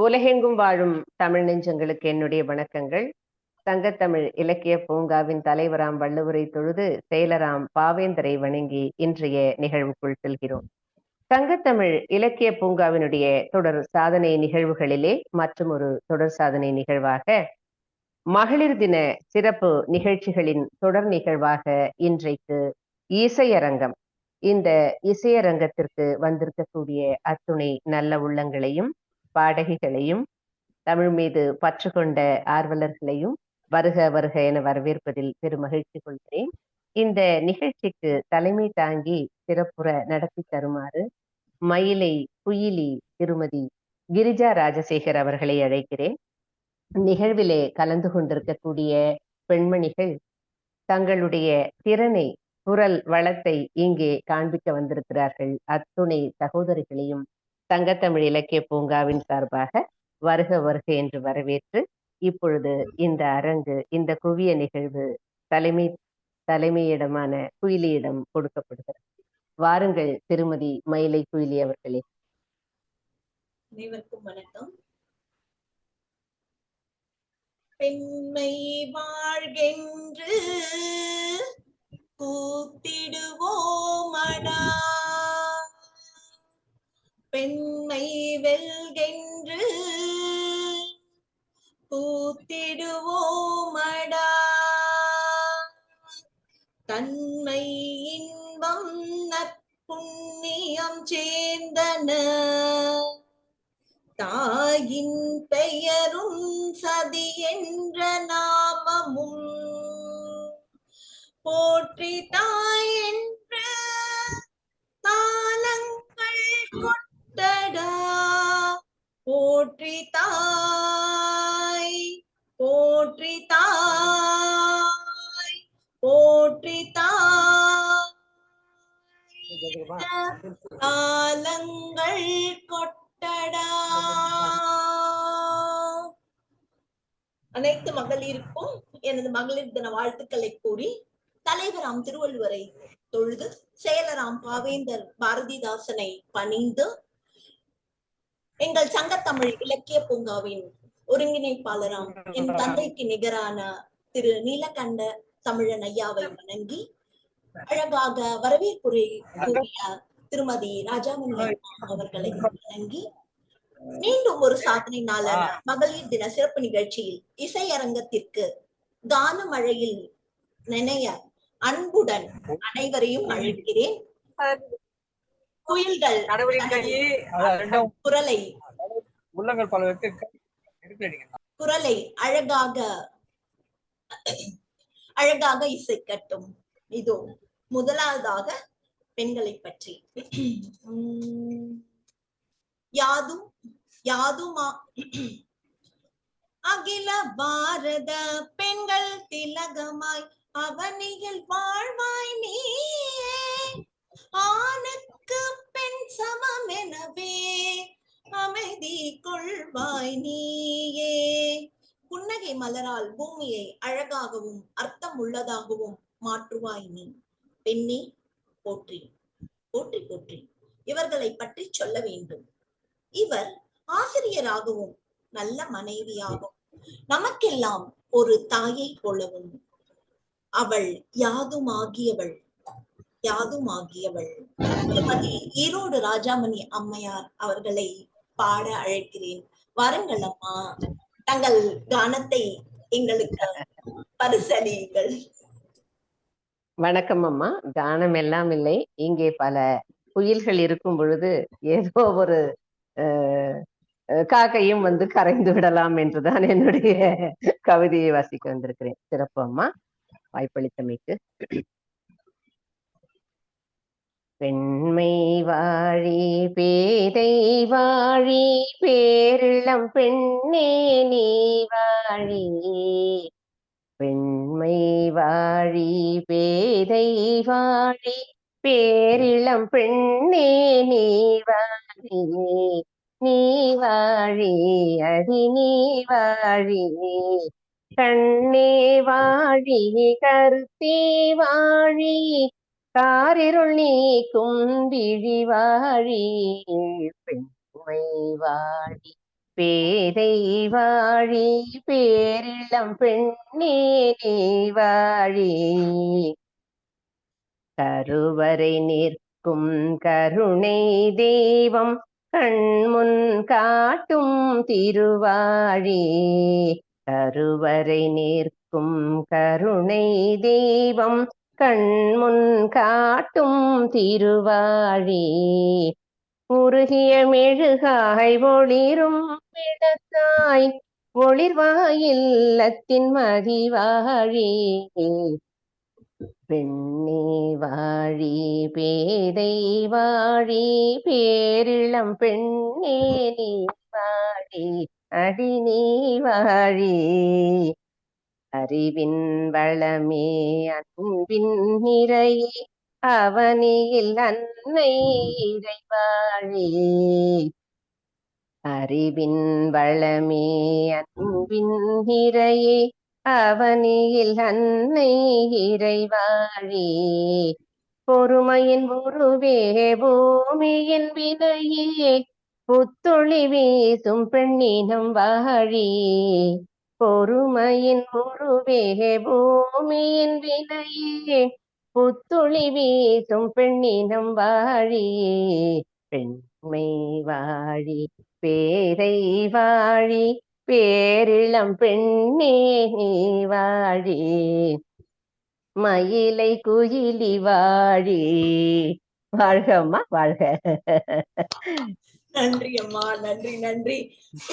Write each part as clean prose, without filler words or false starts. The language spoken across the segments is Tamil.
உலகெங்கும் வாழும் தமிழ் நெஞ்சங்களுக்கு என்னுடைய வணக்கங்கள். சங்கத்தமிழ் இலக்கிய பூங்காவின் தலைவராம் வள்ளுவரை தொழுது செயலராம் பாவேந்தரை வணங்கி இன்றைய நிகழ்வுக்குள் செல்கிறோம். சங்கத்தமிழ் இலக்கிய பூங்காவினுடைய தொடர் சாதனை நிகழ்வுகளிலே மற்றும் ஒரு தொடர் சாதனை நிகழ்வாக மகளிர் தின சிறப்பு நிகழ்ச்சிகளின் தொடர் நிகழ்வாக இன்றைக்கு இசையரங்கம். இந்த இசையரங்கத்திற்கு வந்திருக்கக்கூடிய அத்துணை நல்ல உள்ளங்களையும் பாடகிகளையும் தமிழ் மீது பற்று கொண்ட ஆர்வலர்களையும் வருக வருக என வரவேற்பதில் பெரும் மகிழ்ச்சி கொள்கிறேன். இந்த நிகழ்ச்சிக்கு தலைமை தாங்கி சிறப்புற நடத்தி தருமாறு மயிலை குயிலி திருமதி கிரிஜா ராஜசேகர் அவர்களை அழைக்கிறேன். நிகழ்விலே கலந்து கொண்டிருக்கக்கூடிய பெண்மணிகள் தங்களுடைய திறனை குரல் வளத்தை இங்கே காண்பிக்க வந்திருக்கிறார்கள். அத்துணை சகோதரிகளையும் சங்கத்தமிழ் இலக்கிய பூங்காவின் சார்பாக வருக வருக என்று வரவேற்று இப்பொழுது இந்த அரங்கு இந்த குவிய நிகழ்வு தலைமையிடமான குயிலியிடம் கொடுக்கப்படுகிறது. வாருங்கள் திருமதி மயிலை குயிலி அவர்களே. அனைவருக்கும் வணக்கம். பெண்மை வாழ்கென்று கூத்திடுவோமடா, பெண்மை வெல்கென்று கூத்திடுவோமடா, தன்மை இன்பம் நற்புண்ணியம் சேர்ந்தன, தாயின் பெயரும் சதி என்ற நாமமும் போற்றி தாய் என்று தாளங்கள் கொட்டடா, போற்றி தாய் போற்றி தாய் போற்றி தாய், தாளங்கள் கொட்டடா. அனைத்து மகளிருக்கும் எனது மகளிர் தின வாழ்த்துக்களை கூறி தலைவராம் திருவள்ளுவரை தொழுது செயலராம் பாவேந்தர் பாரதிதாசனை பணிந்து எங்கள் சங்கத்தமிழ் இலக்கிய பூங்காவின் ஒருங்கிணைப்பாளராம் என் தந்தைக்கு நிகரான திரு நீலகண்ட தமிழன் ஐயாவை வணங்கி அழகாக வரவேற்புரை கூறிய திருமதி ராஜாமணி அவர்களை வணங்கி மீண்டும் ஒரு சாதனை நாளான மகளிர் தின சிறப்பு நிகழ்ச்சியில் இசையரங்கத்திற்கு கான மழையில் நினைய அன்புடன் அனைவரையும் அழைக்கிறேன். குயில்கள் குரலை அழகாக இசைக்கட்டும். இதோ முதலாவதாக பெண்களை பற்றி யாதுமா அகில பாரத பெண்கள் திலகமாய் அவனியில் வாழ்வாய் நீயே, ஆணுக்கு பெண் சமம் எனவே அமைதி கொள்வாய் நீயே, புன்னகை மலரால் பூமியை அழகாகவும் அர்த்தம் உள்ளதாகவும் மாற்றுவாய் நீ, பெண்ணே போற்றி போற்றி போற்றி. இவர்களை பற்றி சொல்ல வேண்டும். இவர் ஆசிரியராகவும் நல்ல மனைவியாகவும் நமக்கெல்லாம் ஒரு தாயை போலவும் அவள் யாதுமாகியவள் திருமதி ஈரோடு ராஜாமணி அம்மையார் அவர்களை பாட அழைக்கிறேன். வாருங்கள் அம்மா, தங்கள் கானத்தை எங்களுக்கு பரிசளியுங்கள். வணக்கம் அம்மா. கானம் எல்லாம் இல்லை, இங்கே பல குயில்கள் இருக்கும் பொழுது ஏதோ ஒரு காக்கையும் வந்து கரைந்து விடலாம் என்றுதான் என்னுடைய கவிதையை வாசிக்க வந்திருக்கிறேன். சிறப்பு அம்மா, வாய்ப்பளித்தமைக்கு. பெண்மை வாழி பேதை வாழி பேரிளம் பெண்ணே நீ வாழி, பெண்மை வாழி பேதை வாழி பேரிளம் பெண்ணே நீ வாழி, நீ வாழி அடி நீ வாழி, கண்ணே வாழி கருத்தே வாழி, காரிருள் நீக்கும் விழி வாழி, பெண்மை வாழி பேதை வாழி பேரிளம் பெண்ணே நீ வாழி. கருவறை நிற்கும் கருணை தெய்வம் கண்முன் காட்டும் திருவாழி. கருவறை நிற்கும் கருணை தெய்வம் கண்முன் காட்டும் திருவாழி. உருகிய மெழுகாய் ஒளிரும் விளக்காய் ஒளிர்வாயில்லத்தின் மதிவாழி. பெண்ணே வாழி பேதை வாழி பேரிளம் பெண்ணே நீ வாழி. அடி நீ வாழி. அறிவின் வளமே அன்பின் நிறையே அவனியில் அன்னை இறைவாழி. அறிவின் வளமே அன்பின் நிறையே அவனியில் அன்னை இறைவாழி. பொறுமையின் உருவே பூமியின் வினையே புத்தொளி வீசும் பெண்ணினம் வாழி. பொறுமையின் உருவே பூமியின் வினையே புத்தொளி வீசும் பெண்ணினம் வாழி. பெண்மை வாழி பேதை வாழி பேரிளம் பெண்ணே நீ வாழி. மயிலை குயிலி வாழி. வாழ்கம்மா வாழ்க. நன்றி அம்மா, நன்றி நன்றி.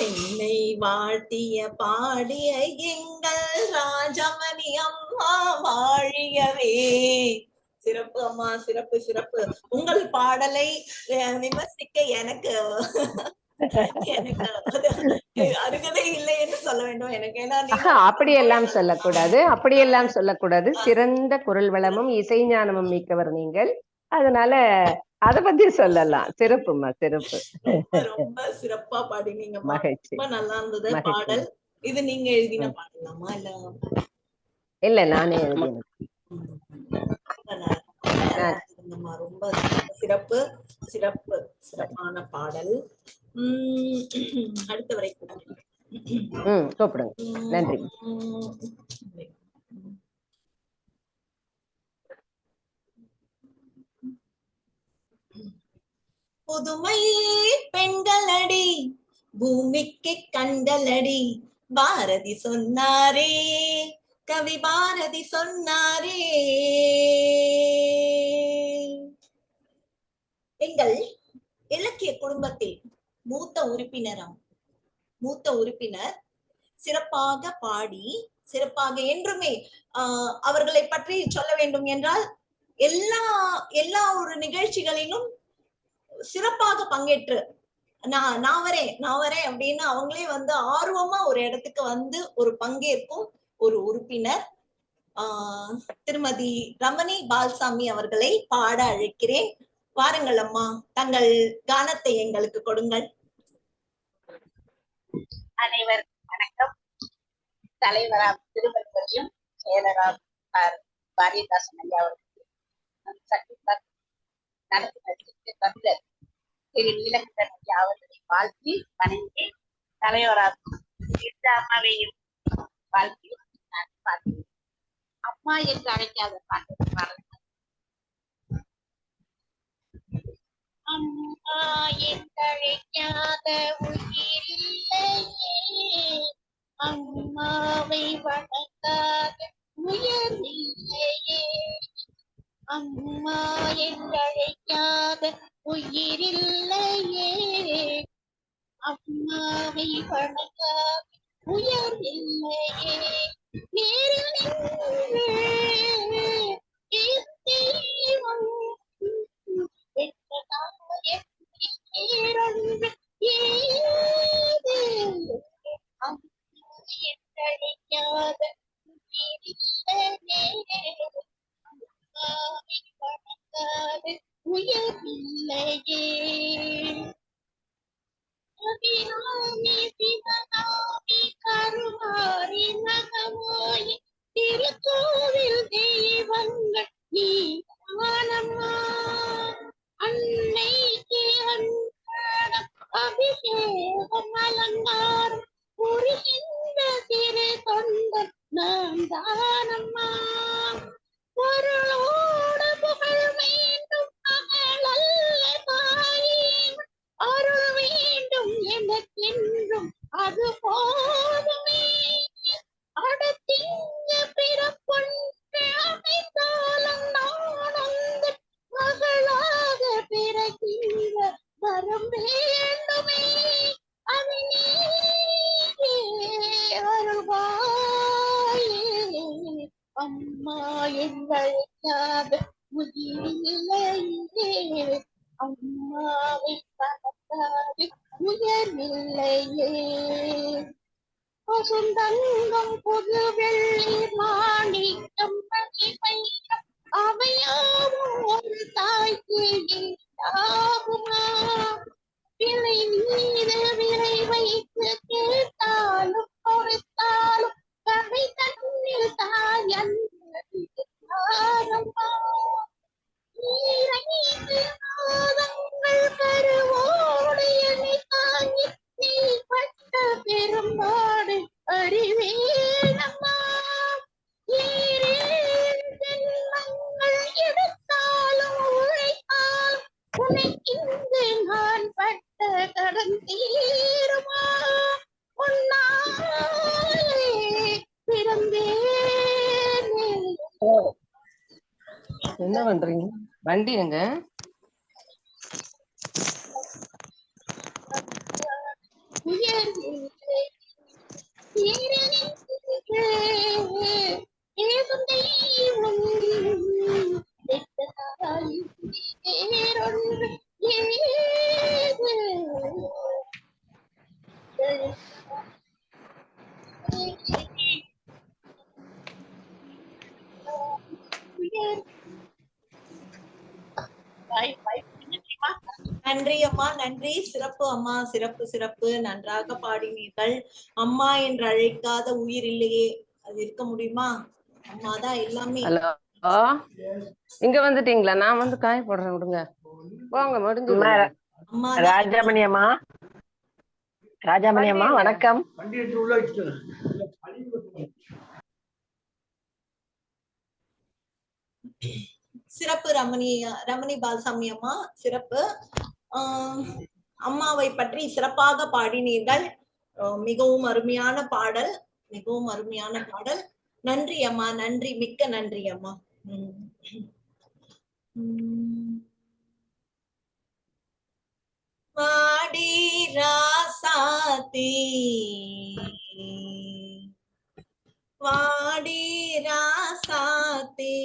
என்னை வாழ்த்திய பாடிய எங்கள் ராஜமணி அம்மா வாழியவே. சிறப்பு அம்மா, சிறப்பு சிறப்பு. உங்கள் பாடலை விமர்சிக்க எனக்கு அருகதை இல்லை என்று சொல்ல வேண்டும். எனக்கு அப்படியெல்லாம் சொல்லக்கூடாது, அப்படியெல்லாம் சொல்லக்கூடாது. சிறந்த குரல் வளமும் இசை ஞானமும் மிக்கவர் நீங்கள். அதனால அத பத்தி சொல்லலாம். சிறப்புமா, சிறப்பு. ரொம்ப சிறப்பா பாடினீங்க. மகிழ்ச்சி. ரொம்ப நல்லா இருந்தது பாடல். இது நீங்க எழுதின பாடலாமா இல்ல நானே எழுதினேன். ரொம்ப சிறப்பு சிறப்பு சிறப்பான பாடல். அடுத்தவரை கூப்பிடுங்க. நன்றி. புதுமை பெண்களடி பூமிக்கு கண்டலடி பாரதி சொன்னாரே, கவி பாரதி சொன்னாரே. எங்கள் இலக்கிய குடும்பத்தில் மூத்த உறுப்பினர் சிறப்பாக பாடி, சிறப்பாக என்றுமே அவர்களை பற்றி சொல்ல வேண்டும் என்றால் எல்லா ஒரு நிகழ்ச்சிகளிலும் சிறப்பாக பங்கேற்று நான் வரேன் அப்படின்னு அவங்களே வந்து ஆர்வமா ஒரு இடத்துக்கு வந்து ஒரு பங்கேற்கும் ஒரு உறுப்பினர் திருமதி ரமணி பால்சாமி அவர்களை பாட அழைக்கிறேன். வாருங்கள் அம்மா, தங்கள் கானத்தை எங்களுக்கு கொடுங்கள். அனைவருக்கும் வணக்கம். தலைவராம் திருவள்ளுவரையும் செயலராம் பாரதிதாசன் ஐயா அவர்களுக்கு நடத்தினருக்கு தமிழர் திரு நீலகண்டன் ஐயா அவர்களை வாழ்த்தி வணங்கி, தலைவராம் அம்மாவையும் வாழ்த்தி நான் பார்த்தேன். அம்மா என்று அழைக்காத பாட்டு பாடல். அம்மா என்றழைக்காத உயிரில்லையே, அம்மாவை வணங்காத உயர் இல்லையே. அம்மா என்றழைக்காத உயிரில்லையே, அம்மாவை வணங்காத உயர் இல்லையே. நேரில் நின்று தெய்வம் உயர்வில்லையே. கருமாறி நகமாய் திருக்கோவில் தெய்வங்கள் நீ ஆனம்மா. அன்னைக்கு அன்றாடம் அபிஷேகம் அலங்காரம் அம்மா எங்கழைக்காத உயிரில்லையே, அம்மாவை பறக்காது உயர்வில்லையே. பசுந்தங்கம் புது வெள்ளி மாணிக்கம் மணிமயிலம் அவையாவும் ஒரு தாய்க்கு ஆகுமா? விலை மீது விலை வைத்து கேட்டாலும் கொடுத்தாலும் கடை தன்னில் தாய் அன்பம்மா. நீரைந்து மாதங்கள் கருவோடு என்னை தாங்கி நீ பட்ட பெரும்பாடு அறிவேனம்மா. ஈரேழு ஜென்மங்கள் எடுத்தாலும் உழைத்தாலும் உனக்கின்று நான் பட்ட கடன் தீருமா? உன்னாலே பிறந்தேனே. என்ன பண்றீங்க? வண்டி எங்க? உயர்வில்லை ஈரனின்றே ஏதும் தெய்வம் பெற்றதாய் வேறொன்று ஏது. நன்றி அம்மா, நன்றி. சிறப்பு அம்மா, சிறப்பு சிறப்பு. நன்றாக பாடினீர்கள். அம்மா என்று அழைக்காத உயிர் இல்லையே, அது இருக்க முடியுமா? அம்மாதான் எல்லாமே. ஹலோ, இங்க வந்துட்டீங்களா? நான் வந்து காய போடுறேன், விடுங்க. போங்க, முடிஞ்சது. அம்மா ராஜாமணி அம்மா, ராஜாமணி அம்மா வணக்கம். சிறப்பு ரமணி பால்சாமி அம்மா, சிறப்பு. அம்மாவை பற்றி சிறப்பாக பாடினீர்கள். மிகவும் அருமையான பாடல், மிகவும் அருமையான பாடல். நன்றி அம்மா, நன்றி, மிக்க நன்றி அம்மா. வாடி ராசாத்தி வாடி ராசாத்தி.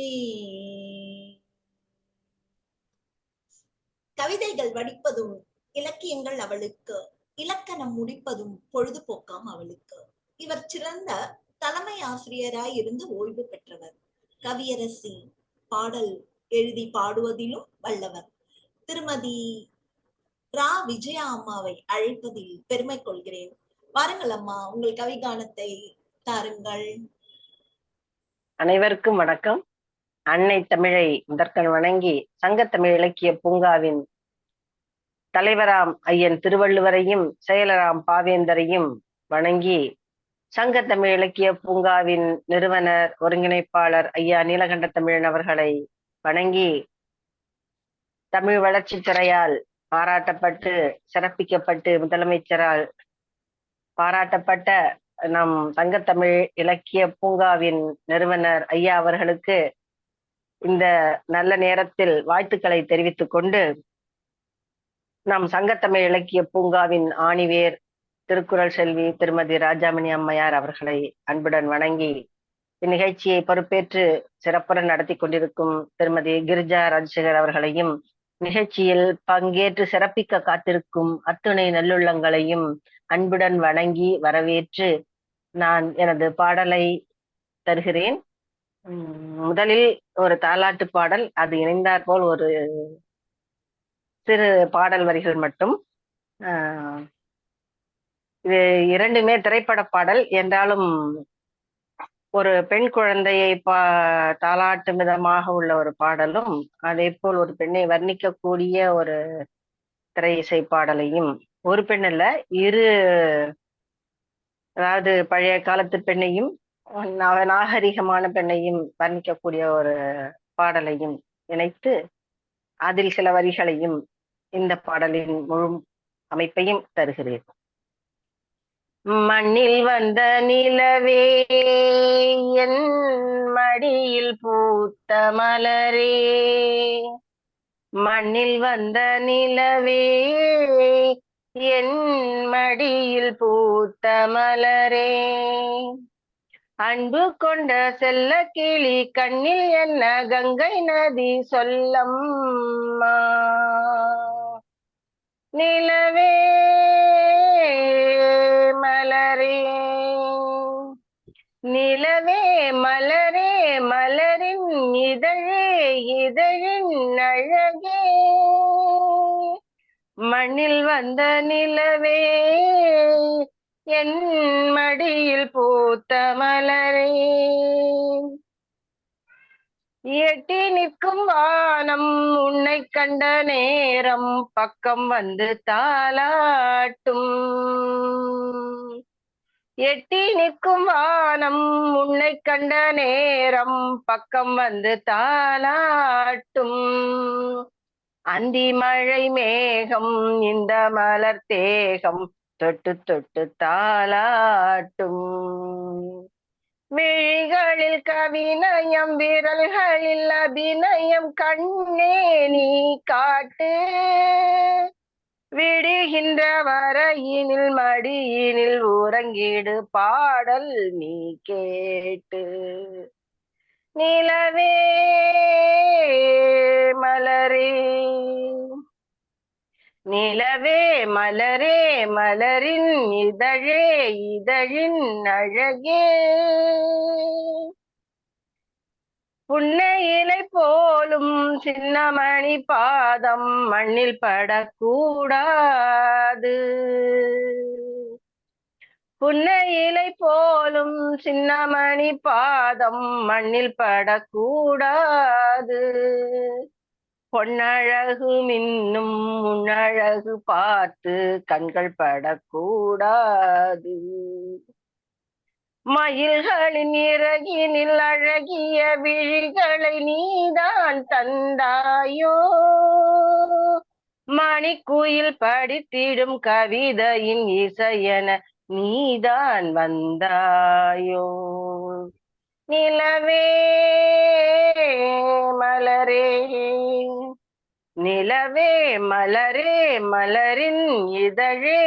கவிதைகள் வடிப்பதும் இலக்கியங்கள் அவளுக்கு, இலக்கணம் முடிப்பதும் பொழுதுபோக்காம் அவளுக்கு. இவர் சிறந்த தலைமை ஆசிரியராய் இருந்து ஓய்வு பெற்றவர். கவியரசி, பாடல் எழுதி பாடுவதிலும் வல்லவர். திருமதி ரா விஜயா அம்மாவை அழைப்பதில் பெருமை கொள்கிறேன். வாருங்கள் அம்மா, உங்கள் கவிகானத்தை தாருங்கள். அனைவருக்கும் வணக்கம். அன்னை தமிழை முதற்கண் வணங்கி சங்கத்தமிழ் இலக்கிய பூங்காவின் தலைவராம் ஐயன் திருவள்ளுவரையும் செயலராம் பாவேந்தரையும் வணங்கி, சங்கத்தமிழ் இலக்கிய பூங்காவின் நிறுவனர் ஒருங்கிணைப்பாளர் ஐயா நீலகண்ட தமிழன் அவர்களை வணங்கி, தமிழ் வளர்ச்சி துறையால் பாராட்டப்பட்டு சிறப்பிக்கப்பட்டு முதலமைச்சரால் பாராட்டப்பட்ட நம் சங்கத்தமிழ் இலக்கிய பூங்காவின் நிறுவனர் ஐயா அவர்களுக்கு இந்த நல்ல நேரத்தில் வாழ்த்துக்களை தெரிவித்துக் கொண்டு, நம் சங்கத்தமிழ் இலக்கிய பூங்காவின் ஆணிவேர் திருக்குறள் செல்வி திருமதி ராஜாமணி அம்மையார் அவர்களை அன்புடன் வணங்கி, இந்நிகழ்ச்சியை பொறுப்பேற்று சிறப்புற நடத்தி கொண்டிருக்கும் திருமதி கிரிஜா ராஜசேகர் அவர்களையும், நிகழ்ச்சியில் பங்கேற்று சிறப்பிக்க காத்திருக்கும் அத்துணை நல்லுள்ளங்களையும் அன்புடன் வணங்கி வரவேற்று நான் எனது பாடலை தருகிறேன். முதலில் ஒரு தாலாட்டு பாடல், அது இணைந்தாற் போல் ஒரு சிறு பாடல் வரிகள் மட்டும். இது இரண்டுமே திரைப்பட பாடல் என்றாலும் ஒரு பெண் குழந்தையை தாலாட்டும் விதமாக உள்ள ஒரு பாடலும், அதே போல் ஒரு பெண்ணை வர்ணிக்கக்கூடிய ஒரு திரை இசை பாடலையும், ஒரு பெண் அல்ல இரு, அதாவது பழைய காலத்து பெண்ணையும் நாகரிகமான பெண்ணையும் வர்ணிக்கக்கூடிய ஒரு பாடலையும் இணைத்து அதில் சில வரிகளையும் இந்த பாடலின் முழு அமைப்பையும் தருகிறேன். மண்ணில் வந்த நிலவே என் மடியில் பூத்த மலரே, மண்ணில் வந்த நிலவே என் மடியில் பூத்த மலரே, அன்பு கொண்ட செல்ல கிளி கண்ணில் என்ன கங்கை நதி சொல்லம்மா. நிலவே மலரே நிலவே மலரே மலரின் இதழே இதழின் அழகே. மண்ணில் வந்த நிலவே என் மடியில் பூத்த மலரே. எட்டி நிற்கும் வானம் உன்னை கண்ட நேரம் பக்கம் வந்து தாலாட்டும். எட்டி நிற்கும் வானம் உன்னை கண்ட நேரம் பக்கம் வந்து தாலாட்டும். அந்தி மழை மேகம் இந்த மலர் தேகம் தொட்டு தொட்டு தாலாட்டும். விழிகளில் கவிநயம் விரல்களில் அபிநயம் கண்ணே நீ காட்டு. விடுகின்ற வரையினில் மடியினில் உறங்கிடு பாடல் நீ கேட்டு. நிலவே மலரே நிலவே மலரே மலரின் இதழே இதழின் அழகே. புன்னையிலை போலும் சின்னமணி பாதம் மண்ணில் படக்கூடாது. புன்னையிலை போலும் சின்னமணி பாதம் மண்ணில் படக்கூடாது. பொன்னழகு மின்னும் முன்னழகு பார்த்து கண்கள் படக்கூடாது. மயில்களின் இறகினில் அழகிய விழிகளை நீதான் தந்தாயோ. மணிக்குயில் படித்திடும் கவிதையின் இசையென நீதான் வந்தாயோ. நிலவே மலரே நிலவே மலரே மலரின் இதழே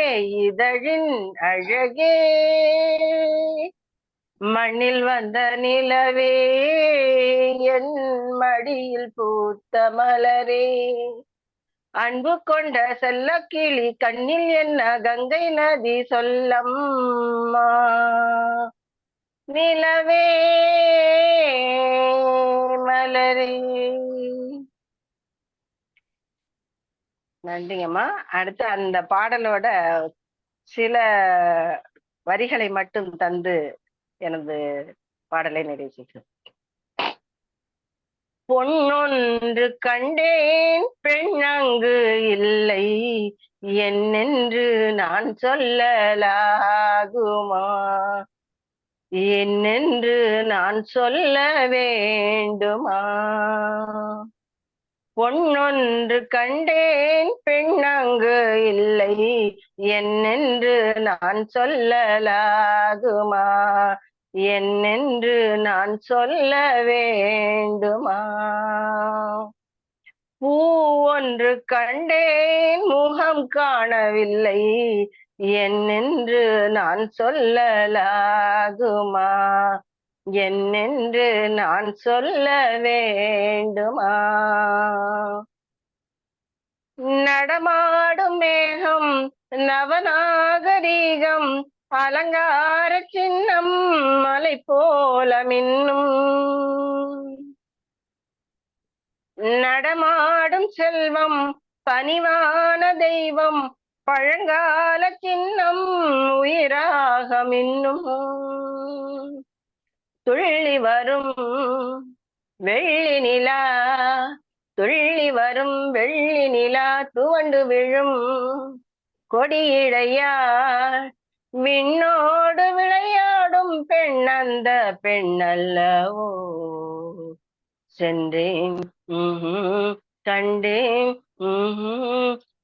இதழின் அழகே. மண்ணில் வந்த நிலவே என் மடியில் பூத்த மலரே. அன்பு கொண்ட செல்ல கிளி கண்ணில் என்ன கங்கை நதி சொல்லம்மா. நிலவே மலரே. நன்றிங்கம்மா. அடுத்து அந்த பாடலோட சில வரிகளை மட்டும் தந்து எனது பாடலை நிறைவு செய்கிறேன். பொன்னொன்று கண்டேன் பெண் அங்கு இல்லை என்னென்று நான் சொல்லலாகுமா. என்னென்று நான் சொல்ல வேண்டுமா. பொன்னொன்று கண்டேன் பெண் அங்கு இல்லை என்னென்று நான் சொல்லலாகுமா. என்னென்று நான் சொல்ல வேண்டுமா. பூ ஒன்று கண்டேன் முகம் காணவில்லை என்னென்று நான் சொல்லலாகுமா. என்னென்று நான் சொல்ல வேண்டுமா. நடமாடும் மேகம் நவநாகரீகம் அலங்கார சின்னம் மலை போல மின்னும். நடமாடும் செல்வம் பணிவான தெய்வம் பழங்கால சின்னம் உயிராக மின்னும். துள்ளி வரும் வெள்ளி நிலா துள்ளி வரும் வெள்ளி நிலா துவண்டு விழும் கொடியிழையா விண்ணோடு விளையாடும் பெண் அந்த பெண்ணல்லவோ. சென்றேன் கண்டேன்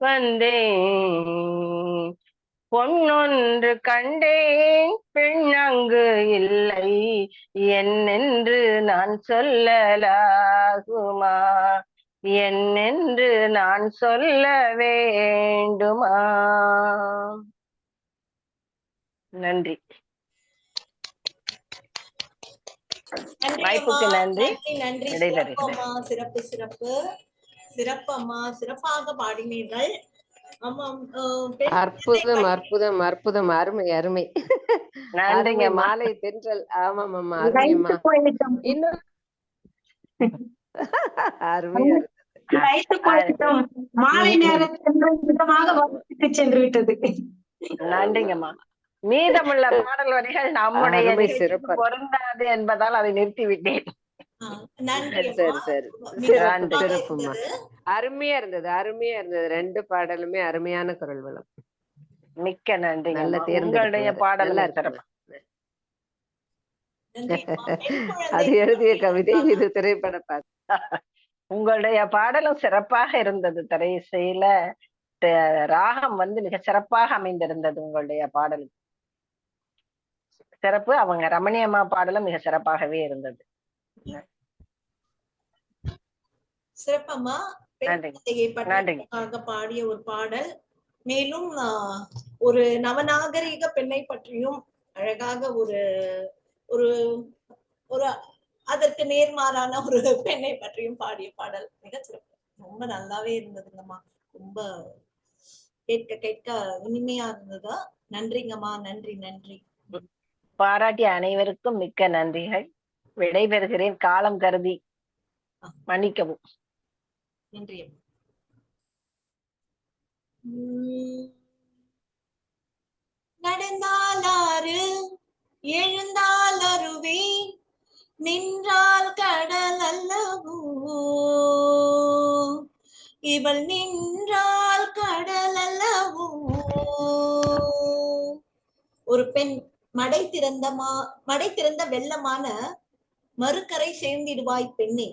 வந்தேன். பொன்னொன்று கண்டேன் பெண் அங்கு இல்லை என்னென்று நான் சொல்லலாகுமா. என்னென்று நான் சொல்ல வேண்டுமா. நன்றி. நன்றி அம்மா, வாய்ப்புக்கு நன்றி. நன்றி நன்றி. சிறப்பு விடைபெறுகிறேன். அம்மா, சிறப்பு சிறப்பு சிறப்பு அம்மா, சிறப்பாக பாடினீர்கள். ஆமா. பெண் அற்புதம் அற்புதம் அற்புதம், அருமை அருமை அருமை. நன்றிங்கம்மா. மாலை தென்றல். ஆமாம்மா, அருமையம்மா. இன்னும் அருமையா இருக்கு. மாலை நேரமாக சென்று விட்டது. நன்றிங்கம்மா. மீதமுள்ள பாடல் வரிகள் நம்முடைய அருமை, நிகழ்ச்சிக்கு சிறப்பு. பொருந்தாது என்பதால் அதை நிறுத்தி விட்டேன். நன்றி சரி அம்மா. சரி, மிக சிறப்பு சிறப்பாக சிறப்புமா, இருந்தது. அருமையா இருந்தது அருமையா இருந்தது. 2 பாடலுமே அருமையான குரல் வளம். மிக்க நன்றிங்கம்மா. நல்ல தேர்ந்தெடுப்பு உங்களுடைய வேற. பாடல் நல்லா சிறப்பு. இருக்குமா? நன்றி அம்மா. பெண் குழந்தை அது எழுதிய கவிதை, இது திரைப்பட பாடல். உங்களுடைய பாடலும் சிறப்பாக இருந்தது. திரை இசையில ராகம் மிக சிறப்பாக அமைந்திருந்தது. உங்களுடைய பாடல் சிறப்பு. அவங்க ரமணியம்மா பாடலும் மிக சிறப்பாகவே இருந்தது. சிறப்பம்மா. பெண் நன்றி. குழந்தையை நன்றிங்க. பற்றி பாடிய ஒரு பாடல். மேலும் ஒரு நவநாகரிக பெண்ணை பற்றியும் அழகாக ஒரு ஒரு ஒரு அதற்கு நேர்மாறான ஒரு பெண்ணை பற்றியும் பாடிய பாடல் மிக சிறப்பு. ரொம்ப நல்லாவே இருந்ததுங்கம்மா. ரொம்ப கேட்க கேட்க இனிமையா இருந்ததா. நன்றிங்கம்மா, நன்றி நன்றி. பாராட்டிய அனைவருக்கும் மிக்க நன்றிகள். விடைபெறுகிறேன். காலம் கருதி மன்னிக்கவும். நன்றி. நடந்தாலாறு, எழுந்தால் அருவி, நின்றால் கடல் அல்லவோ, இவள் நின்றால் கடல் அல்லவோ. ஒரு பெண் மடை திறந்த வெள்ளமான மறுகரை சேர்ந்திடுவாய் பெண்ணே,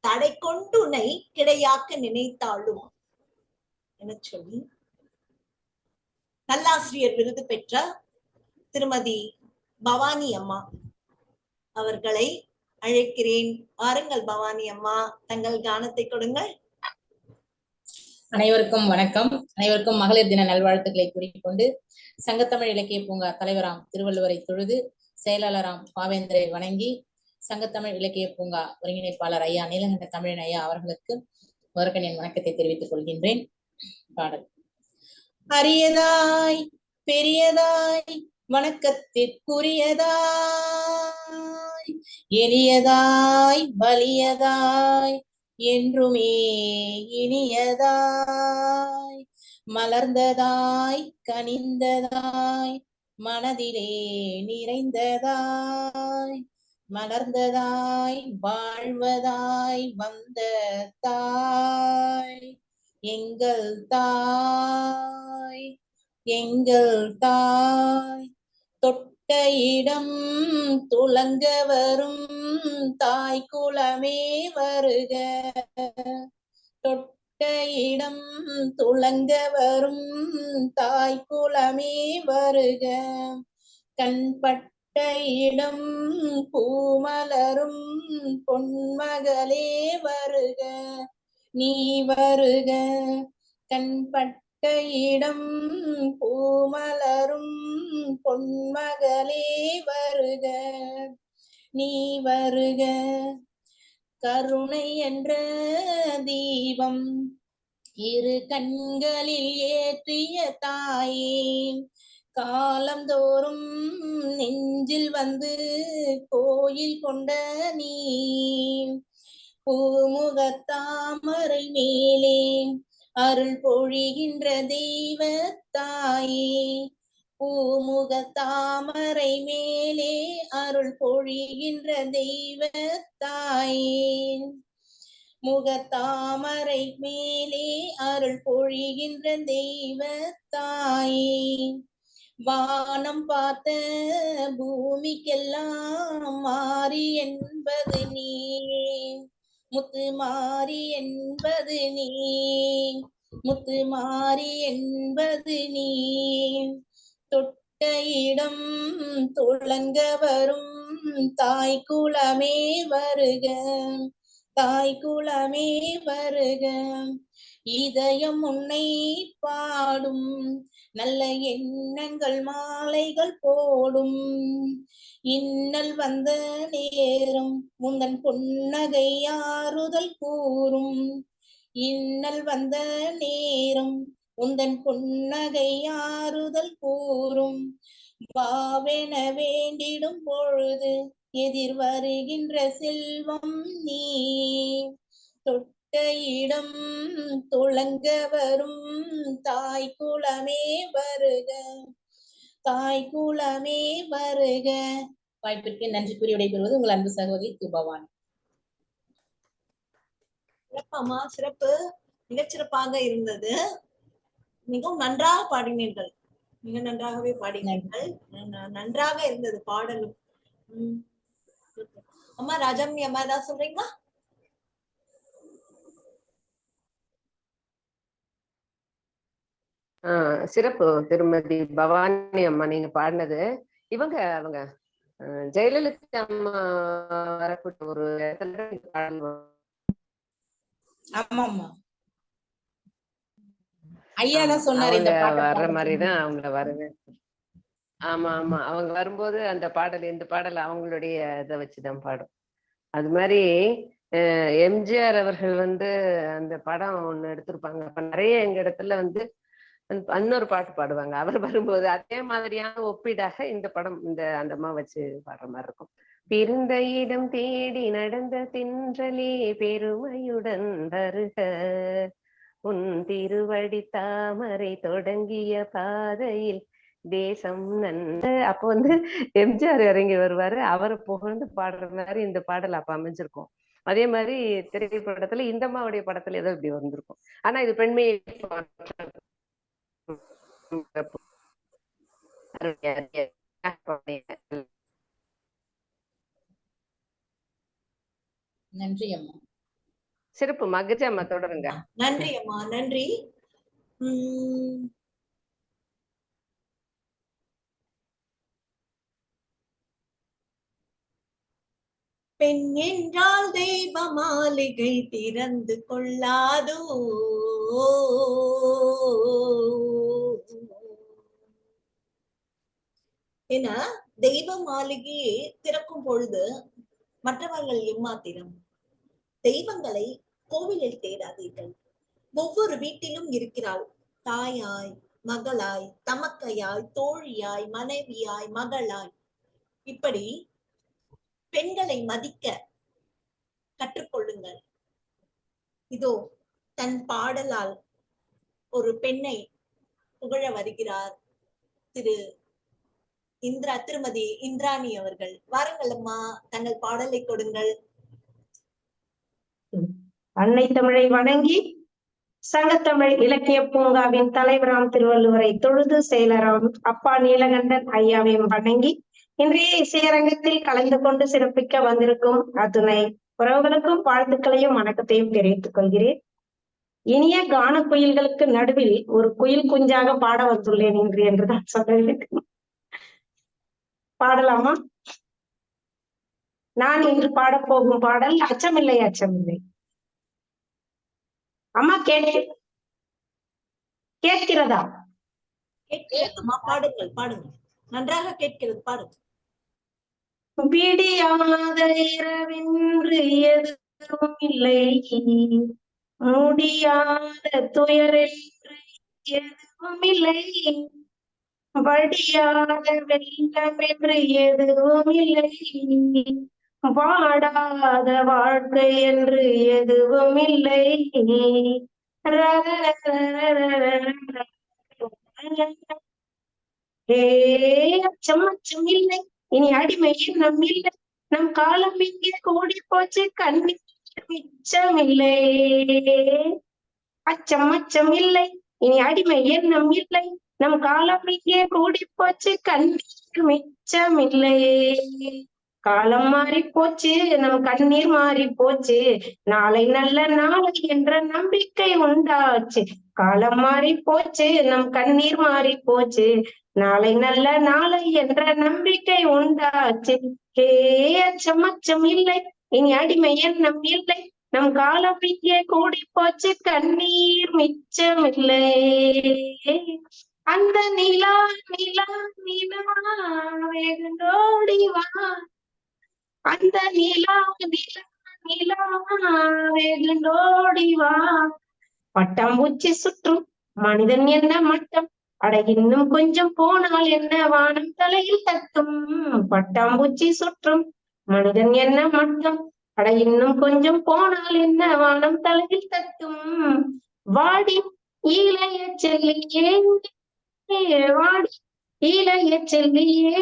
தடை கொண்டு உன்னை கிடையாக்க நினைத்தாலும் என சொல்லி நல்லாசிரியர் விருது பெற்ற திருமதி பவானி அம்மா அவர்களை அழைக்கிறேன். வாருங்கள் பவானி அம்மா, தங்கள் கானத்தை கொடுங்கள். அனைவருக்கும் வணக்கம். அனைவருக்கும் மகளிர் தின நல்வாழ்த்துக்களை கூறிக்கொண்டு, சங்கத்தமிழ் இலக்கிய பூங்கா தலைவராம் திருவள்ளுவரை தொழுது, செயலாளராம் பாவேந்தரை வணங்கி, சங்கத்தமிழ் இலக்கிய பூங்கா ஒருங்கிணைப்பாளர் ஐயா நீலகண்ட தமிழன் ஐயா அவர்களுக்கு முதற்கண் என் வணக்கத்தை தெரிவித்துக் கொள்கின்றேன். பாடல். அரியதாய் பெரியதாய் வணக்கத்திற்குரியதாய், எளியதாய் வலியதாய் என்றுமே இனியதாய், மலர்ந்ததாய் கனிந்ததாய் மனதிலே நிறைந்ததாய், மலர்ந்ததாய் வாழ்வதாய் வந்த தாய், எங்கள் தாய் எங்கள் தாய். தொட்ட இடம் துலங்க வரும் தாய் குலமே வருக, தொட்ட இடம் துலங்க வரும் தாய் குலமே வருக, கண்பட்ட இடம் பூமலரும் பொன்மகளே வருக, நீ வருக. கண்பட்ட இடம் பூமலரும் பொன்மகளே வருக, நீ வருக. கருணை என்ற தீபம் இரு கண்களில் ஏற்றிய தாயே, காலந்தோறும் நெஞ்சில் வந்து கோயில் கொண்ட நீ, பூமுகத்தாமரை மேலே அருள் பொழிகின்ற தெய்வ தாயே, பூமுகத்தாமரை மேலே அருள் பொழிகின்ற தெய்வ தாயே, முகத்தாமரை மேலே அருள் பொழிகின்ற தெய்வ தாயே. வானம் பார்த்த பூமிக்கெல்லாம் மாறி என்பது நீ, முத்து மாறி என்பது நீ, முத்து மாறி என்பது நீ. தொட்ட இடம் துலங்க வரும் தாய் குலமே வருக, தாய் குலமே வருக, இதயம் உன்னை பாடும், நல்ல எண்ணங்கள் மாலைகள் போடும். இன்னல் வந்த நேரம் முந்தன் புன்னகை ஆறுதல் கூறும். இன்னல் வந்த நேரம் உந்தன் புன்னகை ஆறுதல் கூறும். வாவென வேண்டிடும் பொழுது எதிர் வருகின்ற செல்வம் நீ. தொட்ட இடம் துளங்க வரும் தாய் குலமே வருக, தாய் குலமே வருக. வாய்ப்பிற்கு நன்றி கூறி விடைபெறுவது உங்கள் அன்பு சகோதரி தூபவான். சிறப்பாமா, சிறப்பு, மிகச்சிறப்பாக இருந்தது. மிகவும் நன்றாக பாடினீர்கள், மிக நன்றாகவே பாடினீர்கள். நன்றாக இருந்தது பாடலும். அம்மா ராஜம்னி அம்மா ஏதாவது சொல்றீங்களா? சிறப்பு திருமதி பவானி அம்மா நீங்க பாடினது. அவங்க ஜெயலலிதா அம்மா வரக்கூடிய ஒரு இடத்துல ஆமாம்மா, ஐயா தான் சொன்னாரு இந்த பாட்டு வர்ற மாதிரிதான் அவங்க வருவேன். ஆமா ஆமா, அவங்க வரும்போது அந்த பாடல் இந்த பாடல் அவங்களுடைய இதை வச்சுதான் பாடும். அது மாதிரி எம்ஜிஆர் அவர்கள் அந்த படம் ஒண்ணு எடுத்திருப்பாங்க. அப்ப நிறைய எங்க இடத்துல இன்னொரு பாட்டு பாடுவாங்க. அவர் வரும்போது அதே மாதிரியான ஒப்பீடாக இந்த படம் அந்த அம்மா வச்சு பாடுற மாதிரி இருக்கும். பிறந்த இடம் தேடி நடந்த தென்றலே பெருமையுடன் வருக, உன் திருவடி தாமரை தொடங்கிய பாதையில் தேசம் நன்ன. அப்போ எம்ஜிஆர் இறங்கி வருவாரு, அவரை புகழ்ந்து பாடுற மாதிரி இந்த பாடல் அப்ப அமைஞ்சிருக்கும். அதே மாதிரி திரைப்படத்துல இந்த அம்மாவுடைய படத்துல ஏதோ இப்படி வந்திருக்கும். ஆனா இது பெண்மையை நன்றி அம்மா. சிறப்பு மகிழ்ச்சி அம்மா, தொடருங்க. நன்றி அம்மா, நன்றி. பெண் என்றால் தெய்வ மாளிகை திறந்து கொள்ளாதோ, ஏன்னா தெய்வ மாளிகையை திறக்கும் பொழுது மற்றவர்கள் எம்மாத்திரம். தெய்வங்களை கோவிலில் தேடாதீர்கள், ஒவ்வொரு வீட்டிலும் இருக்கிறாள். தாயாய், மகளாய், தமக்கையாய், தோழியாய், மனைவியாய், மகளாய், இப்படி பெண்களை மதிக்க கற்றுக்கொள்ளுங்கள். இதோ தன் பாடலால் ஒரு பெண்ணை புகழ வருகிறார் திருமதி இந்திராணி அவர்கள். வாருங்கள் அம்மா, தங்கள் பாடலை கொடுங்கள். அன்னை தமிழை வணங்கி சங்கத்தமிழ் இலக்கிய பூங்காவின் தலைவராம் திருவள்ளுவரை தொழுது செயலராம் அப்பா நீலகண்டன் ஐயாவையும் வணங்கி இன்றைய இசையரங்கத்தில் கலந்து கொண்டு சிறப்பிக்க வந்திருக்கும் அத்துணை உறவுகளுக்கும் வாழ்த்துக்களையும் வணக்கத்தையும் தெரிவித்துக் கொள்கிறேன். இனிய கான குயில்களுக்கு நடுவில் ஒரு குயில் குஞ்சாக பாட வந்துள்ளேன் இன்று என்றுதான் சொல்ல வேண்டும். பாடலாமா? நான் இன்று பாடப்போகும் பாடல் அச்சமில்லை அச்சமில்லை. அம்மா கேட்கிறதா? அம்மா பாடுங்கள், பாடுங்கள், நன்றாக கேட்கிறது, பாடுங்கள். விடியாத இரவென்று எதுவும் இல்லை, முடியாத துயரென்று எதுவும் இல்லை, வடியாத வெள்ளம் என்று எதுவும் இல்லை, வாடாத வாழ்க்கை என்று எதுவும் இல்லை. அச்சம் அச்சம் இல்லை, இனி அடிமை நம் இல்லை, நம் காலம் இங்கே கூடி போச்சு கண்ணீர் மிச்சமில்லை. அச்சம் அச்சம் இல்லை, இனி அடிமை எண்ணம் இல்லை, நம் காலம் இங்கே கூடி போச்சு கண்ணீர் மிச்சமில்லை. காலம் மாறி போச்சு, நம் கண்ணீர் மாறி போச்சு, நாளை நல்ல நாளை என்ற நம்பிக்கை உண்டாச்சு. காலம் மாறி போச்சு, நம் கண்ணீர் மாறி போச்சு, நாளை நல்ல நாளை என்ற நம்பிக்கை உண்டாச்சு. அச்சம் அச்சம் இல்லை, இனி அடிமை எண்ணம் இல்லை, நம் காலம் இங்கே கூடி போச்சு கண்ணீர் மிச்சமில்லை. அந்த நிலா நிலா நிலா வெகுண்டோடி வா, அந்த நிலா நிலா நிலா வெகுண்டோடி வா. பட்டாம்பூச்சி சுற்றும் மனிதன் என்ன மட்டம், அட இன்னும் கொஞ்சம் போனால் என்ன வானம் தலையில் தட்டும். பட்டாம்பூச்சி சுற்றும் மனிதன் என்ன மட்டம், அட இன்னும் கொஞ்சம் போனால் என்ன வானம் தலையில் தட்டும். வாடி இளைய செல்லியே, வாடி இளைய செல்லியே,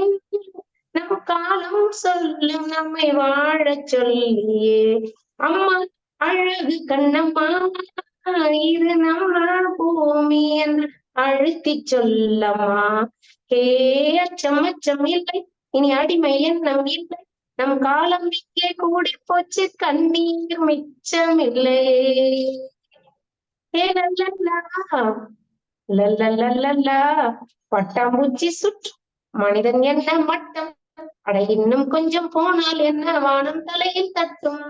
நம் காலம் சொல்லும் நம்மை வாழச் சொல்லியே. அம்மா அழகு கண்ணம்மா, இது நம்ம பூமி என்று அழுத்தி சொல்லம்மா. ஹே அச்சம் அச்சம் இல்லை, இனி அடிமை எண்ணம் இல்லை, நம் காலம் இங்கே கூடி போச்சு கண்ணீர் மிச்சம் இல்லை. பட்டாம்பூச்சி சுற்று மனிதன் என்ன மட்டம், அட இன்னும் கொஞ்சம் போனால் என்ன வானம் தலையில் தட்டும்.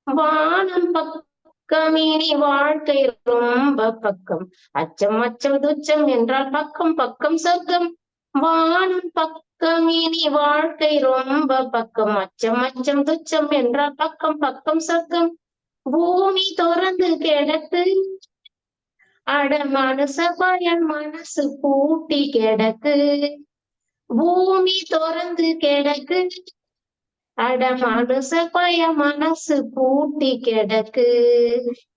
வானம் பக்கம் இனி வாழ்க்கை ரொம்ப பக்கம், அச்சம் அச்சம் துச்சம் என்றால் பக்கம் பக்கம் சொர்க்கம். வானம் பக்கம் இனி வாழ்க்கை ரொம்ப பக்கம், அச்சம் அச்சம் துச்சம் என்றால் பக்கம் பக்கம் சொர்க்கம். பூமி திறந்து கிடக்கு, அட மனச பயன் மனசு பூட்டி கிடக்கு. பூமி திறந்து கிடக்கு, அட மனச பய மனசு பூட்டி கிடக்கு.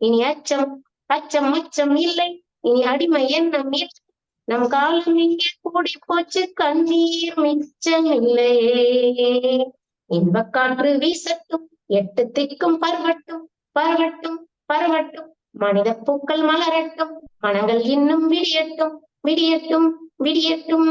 இனி அச்சம் அச்சம் அச்சம் இல்லை, இனி அடிமை எண்ணம் இல்லை, நம் காலம் இங்கே கூடி போச்சு கண்ணீர் மிச்சம் இல்லை. இன்பக்காற்று வீசட்டும், எட்டு திக்கும் பரவட்டும் பரவட்டும் பரவட்டும், மனித பூக்கள் மலரட்டும், மனங்கள் இன்னும் விடியட்டும் விடியட்டும் விடியட்டும்.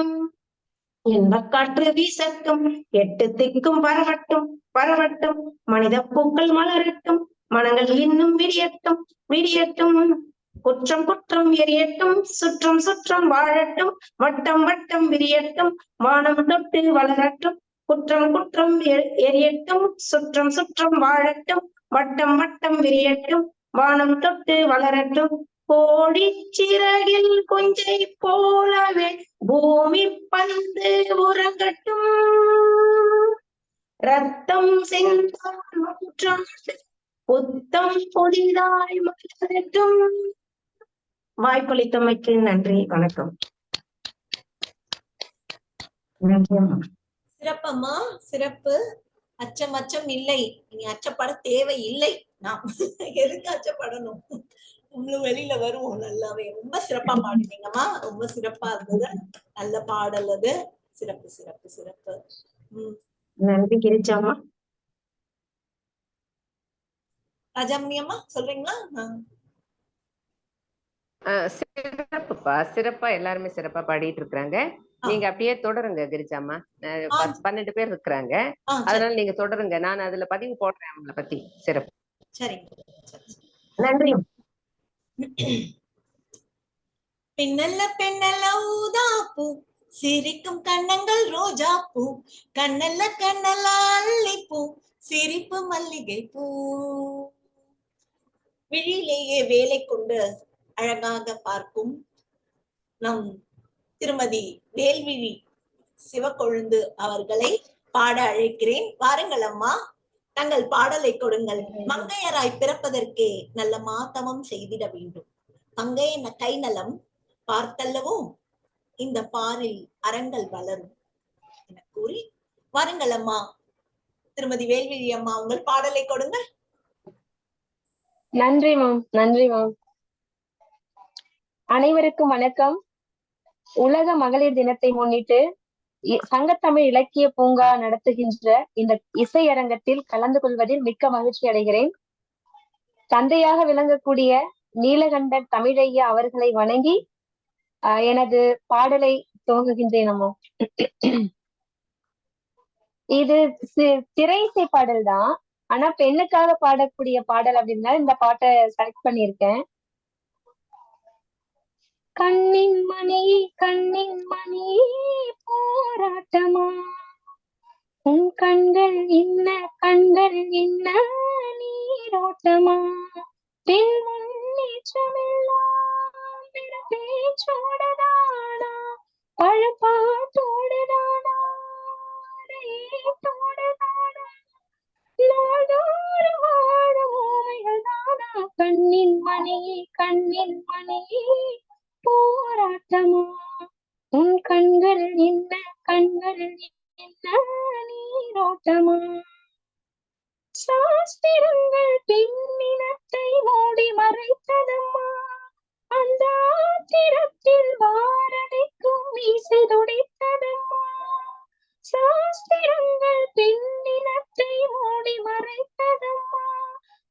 இன்பக்காற்று வீசட்டும், எட்டு திக்கும் பரவட்டும் பரவட்டும், மனித பூக்கள் மலரட்டும், மனங்கள் இன்னும் விடியட்டும் விடியட்டும். குற்றம் குற்றம் எரியட்டும், சுற்றம் சுற்றம் வாழட்டும், வட்டம் வட்டம் விரியட்டும், வானம் தொட்டு வளரட்டும். குற்றம் குற்றம் எரியட்டும், சுற்றம் சுற்றம் வாழட்டும், வட்டம் வட்டம் விரியட்டும், வானம் தொட்டு வளரட்டும். கோடி சிறகில் கொஞ்சை போலவே பூமி பந்து உறங்கட்டும், ரத்தம் சிந்தால் நூற்றாண்டு புத்தம் புதிதாய் மலரட்டும். வாய்ப்பளித்தமைக்கு நன்றி, வணக்கம். சிறப்பம்மா, சிறப்பு. அச்சம் அச்சம் இல்லை, இனி அச்சப்பட தேவை இல்லை. நாம் எதுக்கு அச்சப்படணும், நம்மளும் வெளியில வருவோம் நல்லாவே. ரொம்ப சிறப்பா பாடுவீங்கம்மா, ரொம்ப சிறப்பா இருந்தது, நல்ல பாடல் அது. சிறப்பு சிறப்பு சிறப்பு. நன்றி கிரிச்சாமா. ராஜாமணியம்மா சொல்றீங்களா? சிறப்புப்பா, சிறப்பா எல்லாருமே சிறப்பா பாடிட்டு இருக்காங்க. நீங்க அப்படியே தொடருங்க கிரிஜாமா. 12 பேர் இருக்கிறாங்க, அதனால நீங்க தொடருங்க. நான் அதுல பதிவு போடுறேன் அவங்கள பத்தி. சிறப்பு. சரி, நன்றி. பெண்ணல்ல பெண்ணல்ல ஊதா பூ, சிரிக்கும் கண்ணங்கள் ரோஜா பூ, கண்ணல்ல கண்ணல்ல அல்லிப்பூ, சிரிப்பு மல்லிகை பூ. விழியிலேயே வேலை கொண்டு அழகாக பார்க்கும் நம் திருமதி வேல்விழி சிவக்கொழுந்து அவர்களை பாட அழைக்கிறேன். வாருங்கள் அம்மா, தங்கள் பாடலை கொடுங்கள். மங்கையராய் பிறப்பதற்கே நல்ல மாத்தவம் செய்திட வேண்டும், மங்கையன கை நலம் பார்த்தல்லவோ இந்த பாரில் அறங்கள் வளரும் என கூறி வாருங்கள் அம்மா. திருமதி வேல்விழி அம்மா, உங்கள் பாடலை கொடுங்கள். நன்றி மேம், நன்றி மேம். அனைவருக்கும் வணக்கம். உலக மகளிர் தினத்தை முன்னிட்டு சங்கத்தமிழ் இலக்கிய பூங்கா நடத்துகின்ற இந்த இசையரங்கத்தில் கலந்து கொள்வதில் மிக்க மகிழ்ச்சி அடைகிறேன். தந்தையாக விளங்கக்கூடிய நீலகண்டன் தமிழையா அவர்களை வணங்கி எனது பாடலை துவங்குகின்றேன் அம்மா. இது திரை இசை பாடல் தான், ஆனா பெண்ணுக்காக பாடக்கூடிய பாடல் அப்படின்னா இந்த பாட்டை செலக்ட் பண்ணியிருக்கேன். கண்ணின் மணி போராட்டமா, உன் கண்கள் இன்ன கண்கள் இன்ன நீரோட்டமா பின் முன்னேற்றமெல்லாம் பேச்சோடதானா பழப்பாட்டோடதானா தோடதானா நாடோறும் வாழும் ஊமைகள் தானா கண்ணின் மணியே போராட்டமா உன் கண்கள் என்ன கண்கள் என்ன நீரோட்டமா சாஸ்திரங்கள் பெண்ணினத்தை மூடி மறைத்ததம்மா அந்த ஆத்திரத்தில் வாரடைக்கும் மீசை துடித்ததம்மா சாஸ்திரங்கள் பெண்ணினத்தை மூடி மறைத்ததம்மா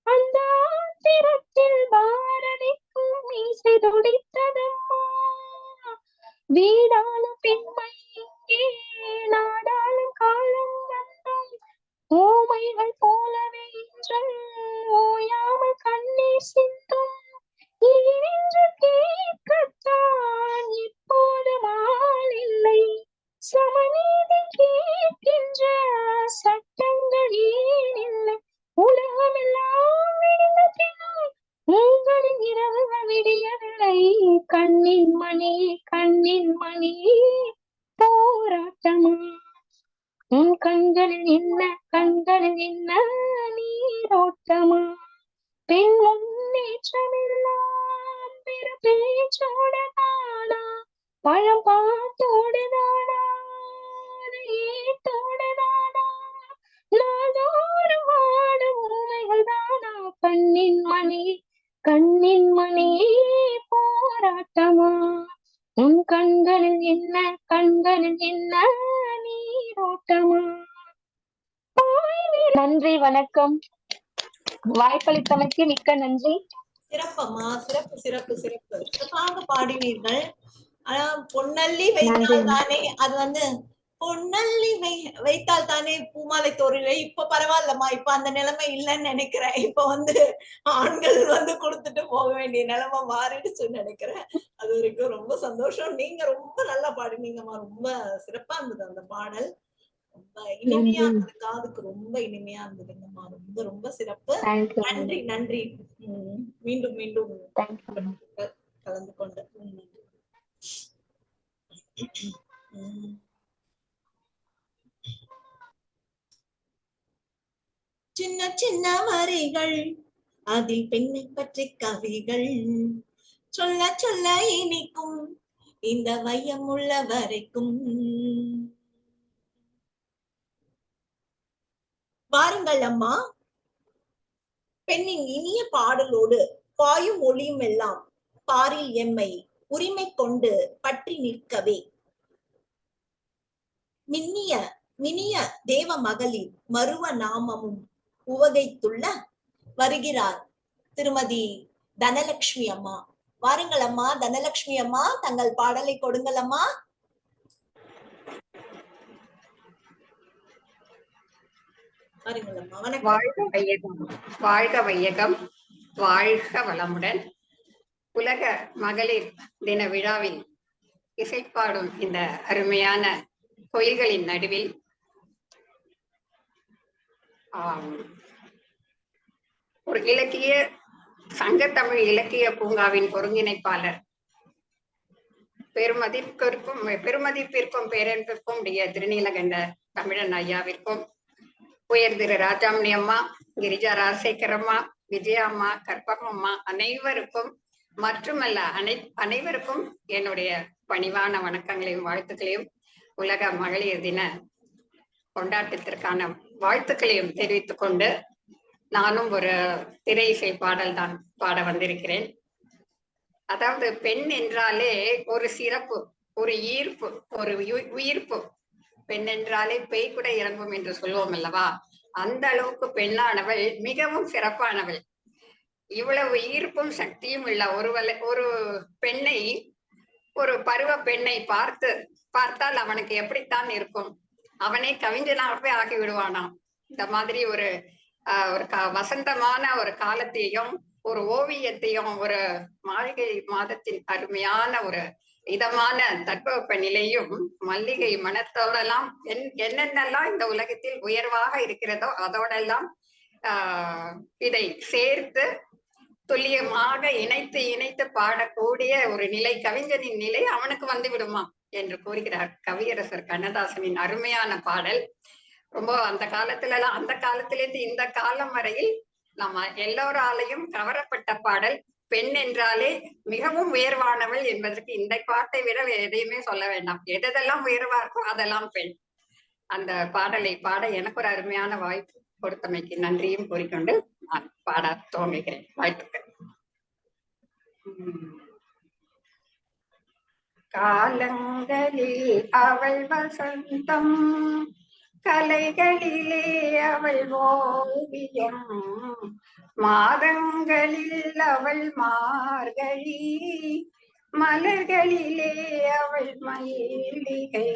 அந்த ஆத்திரத்தில் வாரடைக்கும் மீசை துடித்ததம்மா வீடாலும் பெண்மை இங்கே நாடாளும் காலம் வந்தோம் ஊமைகள் போலவே இன்று ஓயாமல் கண்ணீர் சிந்தும் என்று கேட்கத்தான் இப்போது மால் இல்லை சமநீதி கேட்கின்ற சட்டங்கள் ஏன் இல்லை உலகமெல்லாம் விடுந்த பின்னும் உங்களின் இரவுகள் விடியவில்லை கண்ணின் மணியே போராட்டமா உன் கண்களில் என்ன நீரோட்டமா பெண் முன்னேற்றமெல்லாம் பெரு பேச்சோடதானா பழம் பாட்டோடதானா ஏட்டோடதானா நாடோறும் வாடும் ஊமைகள் தானா கண்ணின் மணியே போராட்டமா உன் கண்களில் என்ன நீரோட்டமா நன்றி வணக்கம் வாய்ப்பளித்தமைக்கு மிக்க நன்றி சிறப்பம்மா சிறப்பு சிறப்பு சிறப்பு சிறப்பாக பாடினீர்கள் ஆனா பொன்னல்லி வைத்தால் தானே அது வந்து பொன்னல்லி வைத்தால் தானே பூமாலை தோறில்லை இப்ப பரவாயில்லம்மா இப்ப அந்த நிலைமை இல்லைன்னு நினைக்கிறேன் இப்ப வந்து ஆண்கள் வந்து கொடுத்துட்டு போக வேண்டிய நிலைமை மாறிடுச்சுன்னு நினைக்கிறேன் அது வரைக்கும் ரொம்ப சந்தோஷம் நீங்க ரொம்ப நல்லா பாடினீங்கம்மா ரொம்ப சிறப்பா இருந்தது அந்த பாடல் ரொம்ப இனிமையா இருந்தது காதுக்கு ரொம்ப இனிமையா இருந்ததுங்கம்மா ரொம்ப ரொம்ப சிறப்பு நன்றி நன்றி மீண்டும் மீண்டும் கலந்து கொண்டு சின்ன சின்ன வரிகள் அதில் பெண்ணை பற்றி கவிகள் சொல்ல சொல்ல இனிக்கும் இந்த வையம் உள்ள வரைக்கும் வாருங்கள் அம்மா பெண்ணின் இனிய பாடலோடு பாயும் ஒளியும் எல்லாம் பாரில் எம்மை உரிமை கொண்டு பற்றி நிற்கவே மினிய தேவ மகளிர் மருவ நாமமும் உவகைத்துள்ள வருகிறார் திருமதி தனலட்சுமி அம்மா. வாருங்கள் அம்மா. தனலட்சுமி அம்மா, தங்கள் பாடலை கொடுங்கள் அம்மா. வாருங்கள் அம்மா. வணக்கம். வாழ்க வையகம், வாழ்க வையகம், வாழ்க வளமுடன். உலக மகளிர் தின விழாவில் இசைப்பாடும் இந்த அருமையான கோயில்களின் நடுவில் ஒரு இலக்கிய சங்கத்தமிழ் இலக்கிய பூங்காவின் ஒருங்கிணைப்பாளர் பெருமதிப்பிற்கும் பேரன்பிற்கும் உடைய திருநீலகண்ட தமிழன் ஐயாவிற்கும், உயர் திரு ராஜாமணி அம்மா, கிரிஜா ராஜசேகர் அம்மா, விஜயா அம்மா, கற்பகம்மா அனைவருக்கும் மற்றுமல்ல அனைவருக்கும் என்னுடைய பணிவான வணக்கங்களையும் வாழ்த்துக்களையும் உலக மகளிர் தின கொண்டாட்டத்திற்கான வாழ்த்துக்களையும் தெரிவித்துக் கொண்டு நானும் ஒரு திரை இசை பாடல் தான் பாட வந்திருக்கிறேன். அதாவது பெண் என்றாலே ஒரு சிறப்பு, ஒரு ஈர்ப்பு, ஒரு உயிர்ப்பு. பெண் என்றாலே பேய் கூட இறங்கும் என்று சொல்லுவோம் அல்லவா? அந்த அளவுக்கு பெண்ணானவள் மிகவும் சிறப்பானவள். இவ்வளவு ஈர்ப்பும் சக்தியும் உள்ள ஒரு பெண்ணை, ஒரு பருவ பெண்ணை பார்த்தால் அவனுக்கு எப்படித்தான் இருக்கும்? அவனே கவிஞனாகவே ஆகி விடுவானாம். இந்த மாதிரி ஒரு வசந்தமான ஒரு காலத்தையும் ஒரு ஓவியத்தையும் ஒரு மாளிகை மாதத்தின் அருமையான ஒரு இதமான தட்பவெப்ப நிலையும் மல்லிகை மனத்தோடெல்லாம் என்னென்னலாம் இந்த உலகத்தில் உயர்வாக இருக்கிறதோ அதோடெல்லாம் இதை சேர்த்து துல்லியமாக இணைத்து இணைத்து பாடக்கூடிய ஒரு நிலை, கவிஞனின் நிலை அவனுக்கு வந்து விடுமா என்று கூறுகிறார் கவியரசர் கண்ணதாசனின் அருமையான பாடல். ரொம்ப அந்த காலத்திலிருந்து இந்த காலம் வரையில் நம்ம எல்லோராலையும் கவரப்பட்ட பாடல். பெண் என்றாலே மிகவும் உயர்வானவள் என்பதற்கு இந்த பாட்டை விட எதையுமே சொல்ல வேண்டாம். எதெல்லாம் உயர்வா இருக்கோ அதெல்லாம் பெண். அந்த பாடலை பாட எனக்கு ஒரு அருமையான வாய்ப்பு கொடுத்தமைக்கு நன்றியும் கூறிக்கொண்டு நான் பாட துவங்குகிறேன். வாழ்த்துக்கள். காலங்களில் அவள் வசந்தம், கலைகளிலே அவள் ஓவியம், மாதங்களில் அவள் மார்கழி, மலர்களிலே அவள் மல்லிகை.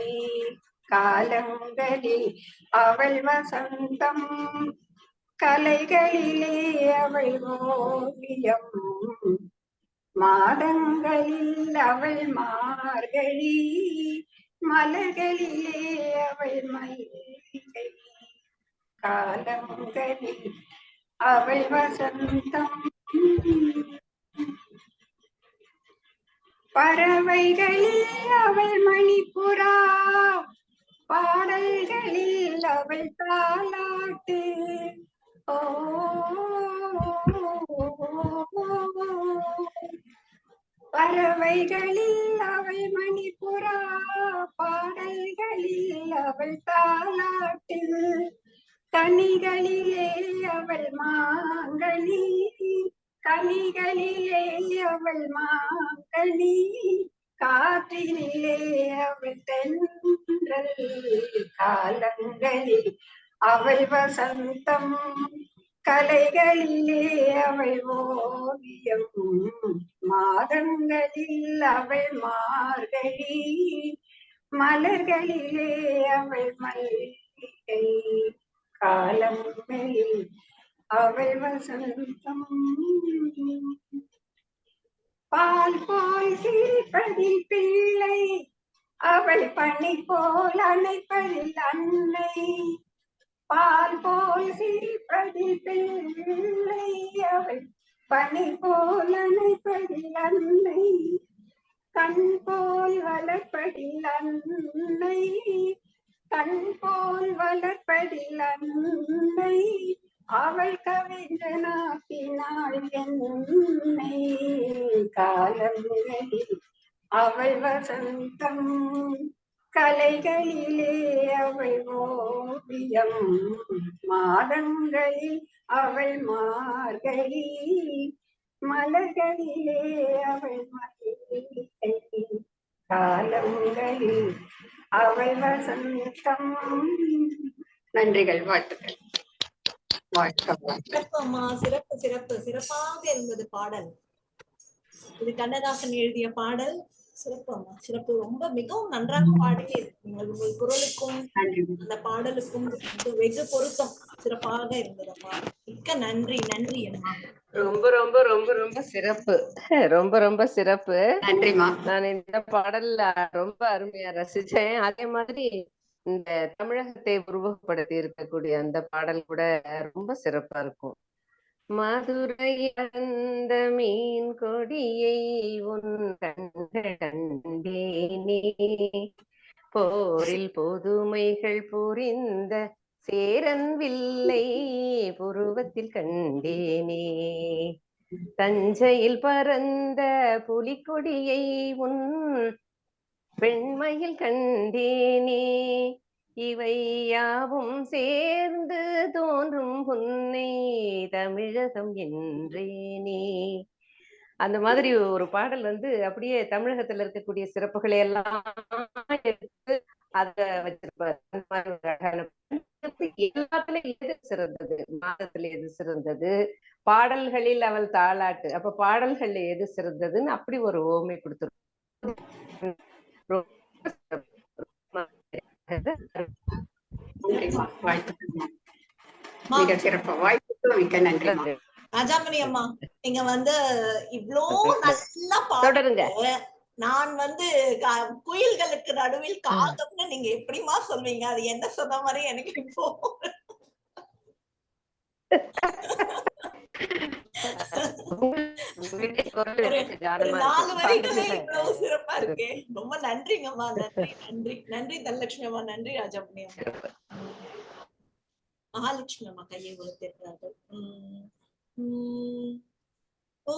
காலங்களில் அவள் வசந்தம், கலைகளிலே அவள் ஓவியம், மாதங்களில் அவள் மார்கழி, மலர்களிலே அவள் மல்லிகை. காலங்களில் அவள் வசந்தம். பறவைகளில் அவள் மணிப்புறா, பாடல்களில் அவள் தாலாட்டு. ஓ பறவைகளில் அவள் மணிப்புறா, பாடல்களில் அவள் தாலாட்டு. கனிகளிலே அவள் மாங்கனி, கனிகளிலே அவள் மாங்கனி, காற்றினிலே அவள் தென்றல். காலங்களில் அவள் வசந்தம், கலைகளிலே அவள் ஓவியம், மாதங்களில் அவள் மார்கழி, மலர்களிலே அவள் மல்லிகை. காலங்களில் அவள் வசந்தம். பால் போல் சிரிப்பதில் பிள்ளை, அவள் பனி போல் அணைப்பதில் அன்னை. பால் போல் சிரிப்பதில் பிள்ளை, அவள் பனி போல் அணைப்பதில் அன்னை. கண் போல் வளர்ப்பதில் அன்னை, கண் போல் வளர்ப்பதில் அன்னை. அவள் கவிஞனாக்கினாள் என்னை. காலங்களில் அவள் வசந்தம், கலைகளிலே அவள் ஓவியம், மாதங்களில் அவள் மார்கழி, மலர்களிலே அவள் மல்லிகை. காலங்களில் அவள் வசந்தம். நன்றிகள், வாழ்த்துக்கள். சிறப்பம்மா, சிறப்பு சிறப்பு சிறப்பாக இருந்தது பாடல். இது கண்ணதாசன் எழுதிய பாடல். சிறப்பம்மா, சிறப்பு. ரொம்ப மிகவும் நன்றாக பாடி உங்கள் குரலுக்கும் அந்த பாடலுக்கும் வெகு பொருத்தம். சிறப்பாக இருந்தது பாடல். மிக்க நன்றி. நன்றி அம்மா. ரொம்ப ரொம்ப ரொம்ப ரொம்ப சிறப்பு. ரொம்ப ரொம்ப சிறப்பு. நன்றிமா. நான் இந்த பாடல்ல ரொம்ப அருமையா ரசிச்சேன். அதே மாதிரி இந்த தமிழகத்தை உருவகப்படுத்தி இருக்கக்கூடிய அந்த பாடல் கூட ரொம்ப சிறப்பா இருக்கும். மதுரை அந்த மீன் கொடியை உன் கண்கள் கண்டேனே, போரில் பொதுமைகள் புரிந்த சேரன் வில்லை புருவத்தில் கண்டேனே, தஞ்சையில் பறந்த புலிக்கொடியை உன் பெண்மையில் கண்டேனே, இவை யாவும் சேர்ந்து தோன்றும் புன்னை தமிழகம் என்றேனே. அந்த மாதிரி ஒரு பாடல் வந்து அப்படியே தமிழகத்துல இருக்கக்கூடிய சிறப்புகளை எல்லாம் எடுத்து அத வச்சிருப்பாரு. அந்த மாதிரி ஒரு அழகான எல்லாத்துலயும் எது சிறந்தது, மாதத்துல எது சிறந்தது, பாடல்களில் அவள் தாலாட்டு, அப்ப பாடல்கள்ல எது சிறந்ததுன்னு அப்படி ஒரு ஓமை கொடுத்துருக்கோம். மிக சிறப்பு. வாய்ப்புக்கு மிக்க நன்றி. ராஜாமணி அம்மா, நீங்க வந்து இவ்ளோ நல்லா தொடருங்க. நான் குயில்களுக்கு நடுவில் காகம்னு நீங்க எப்படிமா சொல்வீங்க? அது என்ன சொன்ன மாதிரி எனக்கு இப்போ ஒரு 4 வரிகளே இவ்வளவு சிறப்பா இருக்கு. ரொம்ப நன்றிங்கம்மா. நன்றி நன்றி நன்றி தனலட்சுமி அம்மா. நன்றி ராஜாமணி அம்மா. மகாலட்சுமி அம்மா கையை உயர்த்திருக்கிறார்கள். ஓ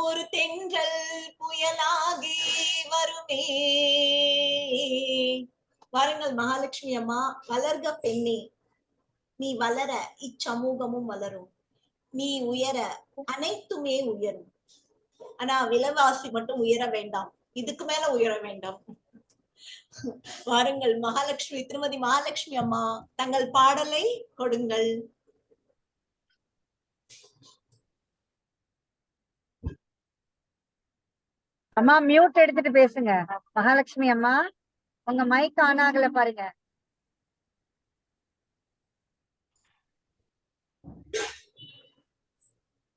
ஒரு தென்றல் புயலாகி வருமே. வாருங்கள் மகாலட்சுமி அம்மா. வளர்க பெண்ணே, நீ வளர இச்சமூகமும் வளரும். நீ உயர அனைத்துமே உயரும். ஆனா விலைவாசி மட்டும் உயர வேண்டாம், இதுக்கு மேல உயர வேண்டாம். வாருங்கள் மகாலட்சுமி, திருமதி மகாலட்சுமி அம்மா, தங்கள் பாடலை கொடுங்கள். அம்மா மியூட் எடுத்துட்டு பேசுங்க. மகாலட்சுமி அம்மா உங்க மைக் ஆன் ஆகல பாருங்க.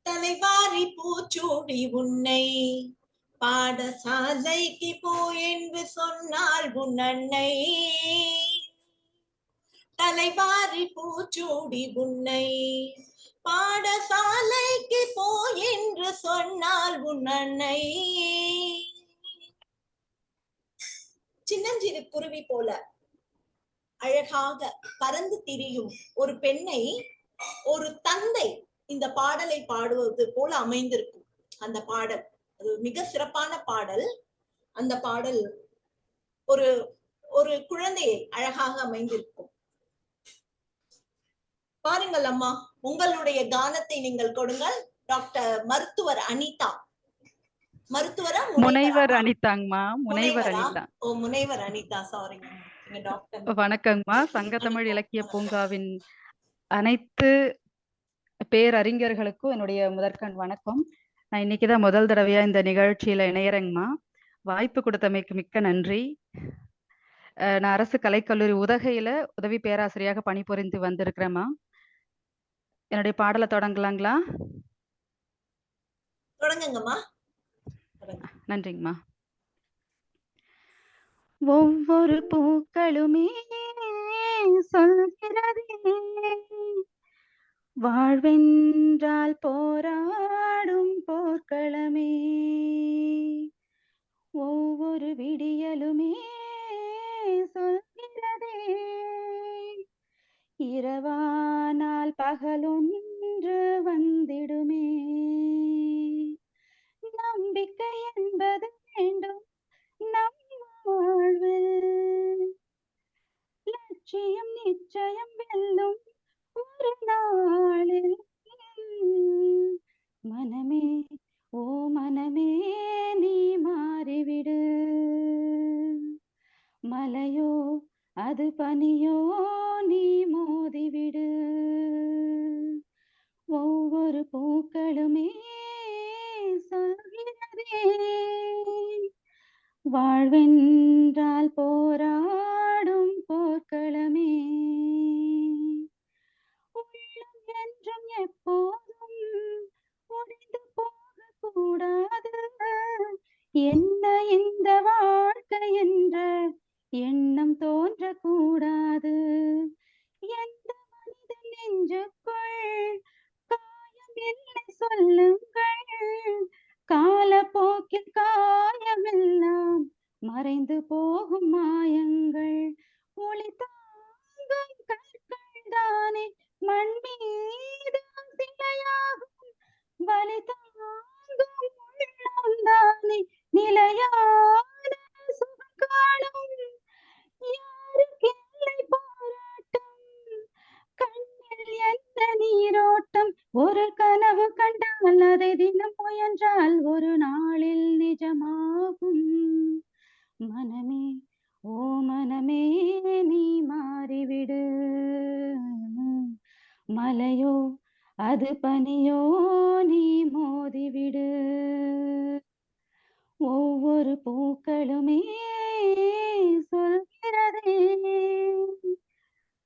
தலைவாரி பூச்சூடி உன்னை பாடசாலைக்கு போ என்று சொன்னாள் உன் அன்னை. தலைவாரி பூச்சூடி உன்னை பாடசாலைக்கு போ என்று சொன்னாள் உன் அன்னை. சின்னஞ்சிறு குருவி போல அழகாக பறந்து திரியும் ஒரு பெண்ணை ஒரு தந்தை இந்த பாடலை பாடுவது போல அமைந்திருக்கும். அந்த பாடல் அது மிக சிறப்பான பாடல். அந்த பாடல் ஒரு ஒரு குழந்தையை அழகாக அமைந்திருக்கும். பாருங்கள் அம்மா, உங்களுடைய கானத்தை நீங்கள் கொடுங்கள். டாக்டர் மருத்துவர் அனிதா. மருத்துவரா? முனைவர் அனிதாங்கம்மா. முனைவர் அனிதா. ஓ முனைவர் அனிதா, சாரிங்க டாக்டர். வணக்கங்கம்மா. சங்கத்தமிழ் இலக்கிய பூங்காவின் அனைத்து பேரறிஞர்களுக்கும் என்னுடைய முதற்கண் வணக்கம். நான் இன்னைக்குதான் முதல் தடவையா இந்த நிகழ்ச்சியில இணையறேங்கம்மா. வாய்ப்பு கொடுத்தமைக்கு மிக்க நன்றி. நான் அரசு கலைக்கல்லூரி உதகையில உதவி பேராசிரியராக பணிபுரிந்து வந்திருக்கிறேம்மா. என்னுடைய பாடலை தொடங்கலாங்களா? தொடங்குங்கம்மா. நன்றிங்கம்மா. ஒவ்வொரு பூக்களுமே சொல்கிறதே வாழ்வென்றால் போராடும் போர்க்களமே. ஒவ்வொரு விடியலுமே சொல்கிறதே இரவானால் பகலொன்று வந்திடுமே. நம்பிக்கை என்பது வேண்டும் நம் வாழ்வில். லட்சியம் நிச்சயம் வெல்லும் ஒரு நாளில். மனமே ஓ மனமே நீ மாறிவிடு. மலையோ அது பனியோ நீ மோதிவிடு. ஒவ்வொரு பூக்களுமே சொல்கிறதே வாழ்வென்றால் போராடும் போர்க்களமே. உள்ளம் என்றும் எப்போதும் ஒழிந்து போக கூடாது. என்ன இந்த வாழ்க்கை என்ற எண்ணம் தோன்றக்கூடாது. எந்த மனிதன் நெஞ்சுக்குள் காயம் இல்லை சொல்லுங்கள். காலப்போக்கில் காயமெல்லாம் மறைந்து போகும் மாயங்கள். ஒளி தாங்கும் கற்கள் தானே மண் மீது சிலையாகும். வலி தாங்கும் உள்ளம் தானே நிலையான சுகம் காணும். யாருக்கு இல்லை போராட்டம், கண்ணில் என்ன நீரோட்டம். ஒரு கனவு கண்டால் அதை தினம் முயன்றால் ஒரு நாளில் நிஜமாகும். மனமே ஓ மனமே நீ மாறிவிடு. மலையோ அது பனியோ நீ மோதிவிடு. ஒவ்வொரு பூக்களுமே சொல்கிறதே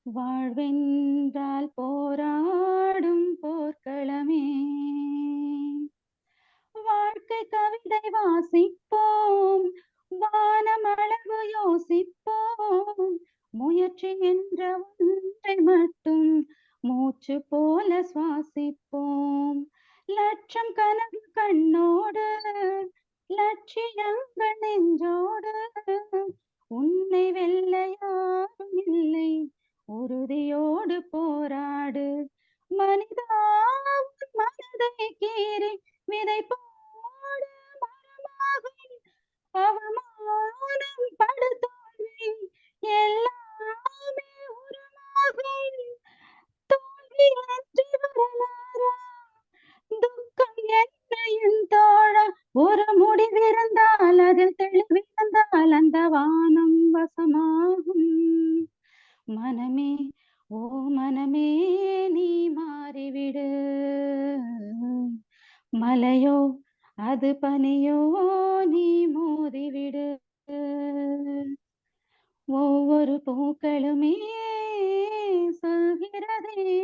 வாழ்வென்றால் போராடும் போர்க்களமே. வாழ்க்கை கவிதை வாசிப்போம், வானமளவு யோசிப்போம், முயற்சி என்ற ஒன்றை மட்டும் மூச்சு போல சுவாசிப்போம். லட்சம் கனவு கண்ணோடு, லட்சியங்கள் நெஞ்சோடு, உன்னை வெல்ல யாரும் இல்லை, உறுதியோடு போராடு. மனிதா உன் மனதை கீறி விதை போடு, மரமாகும் அவமானம் படுதோல்வி எல்லாமே உரமாகும். தோல்வி என்று வரலாறா, துக்கம் என்னையும் தோழா, ஒரு முடிவிருந்தால் அதில் தெளிவிருந்தால் அந்த வானம் வசமாகும். மனமே ஓ மனமே நீ மாறிவிடு, மலையோ அது பனியோ நீ மோதிவிடு. ஒவ்வொரு பூக்களுமே சொல்கிறதே,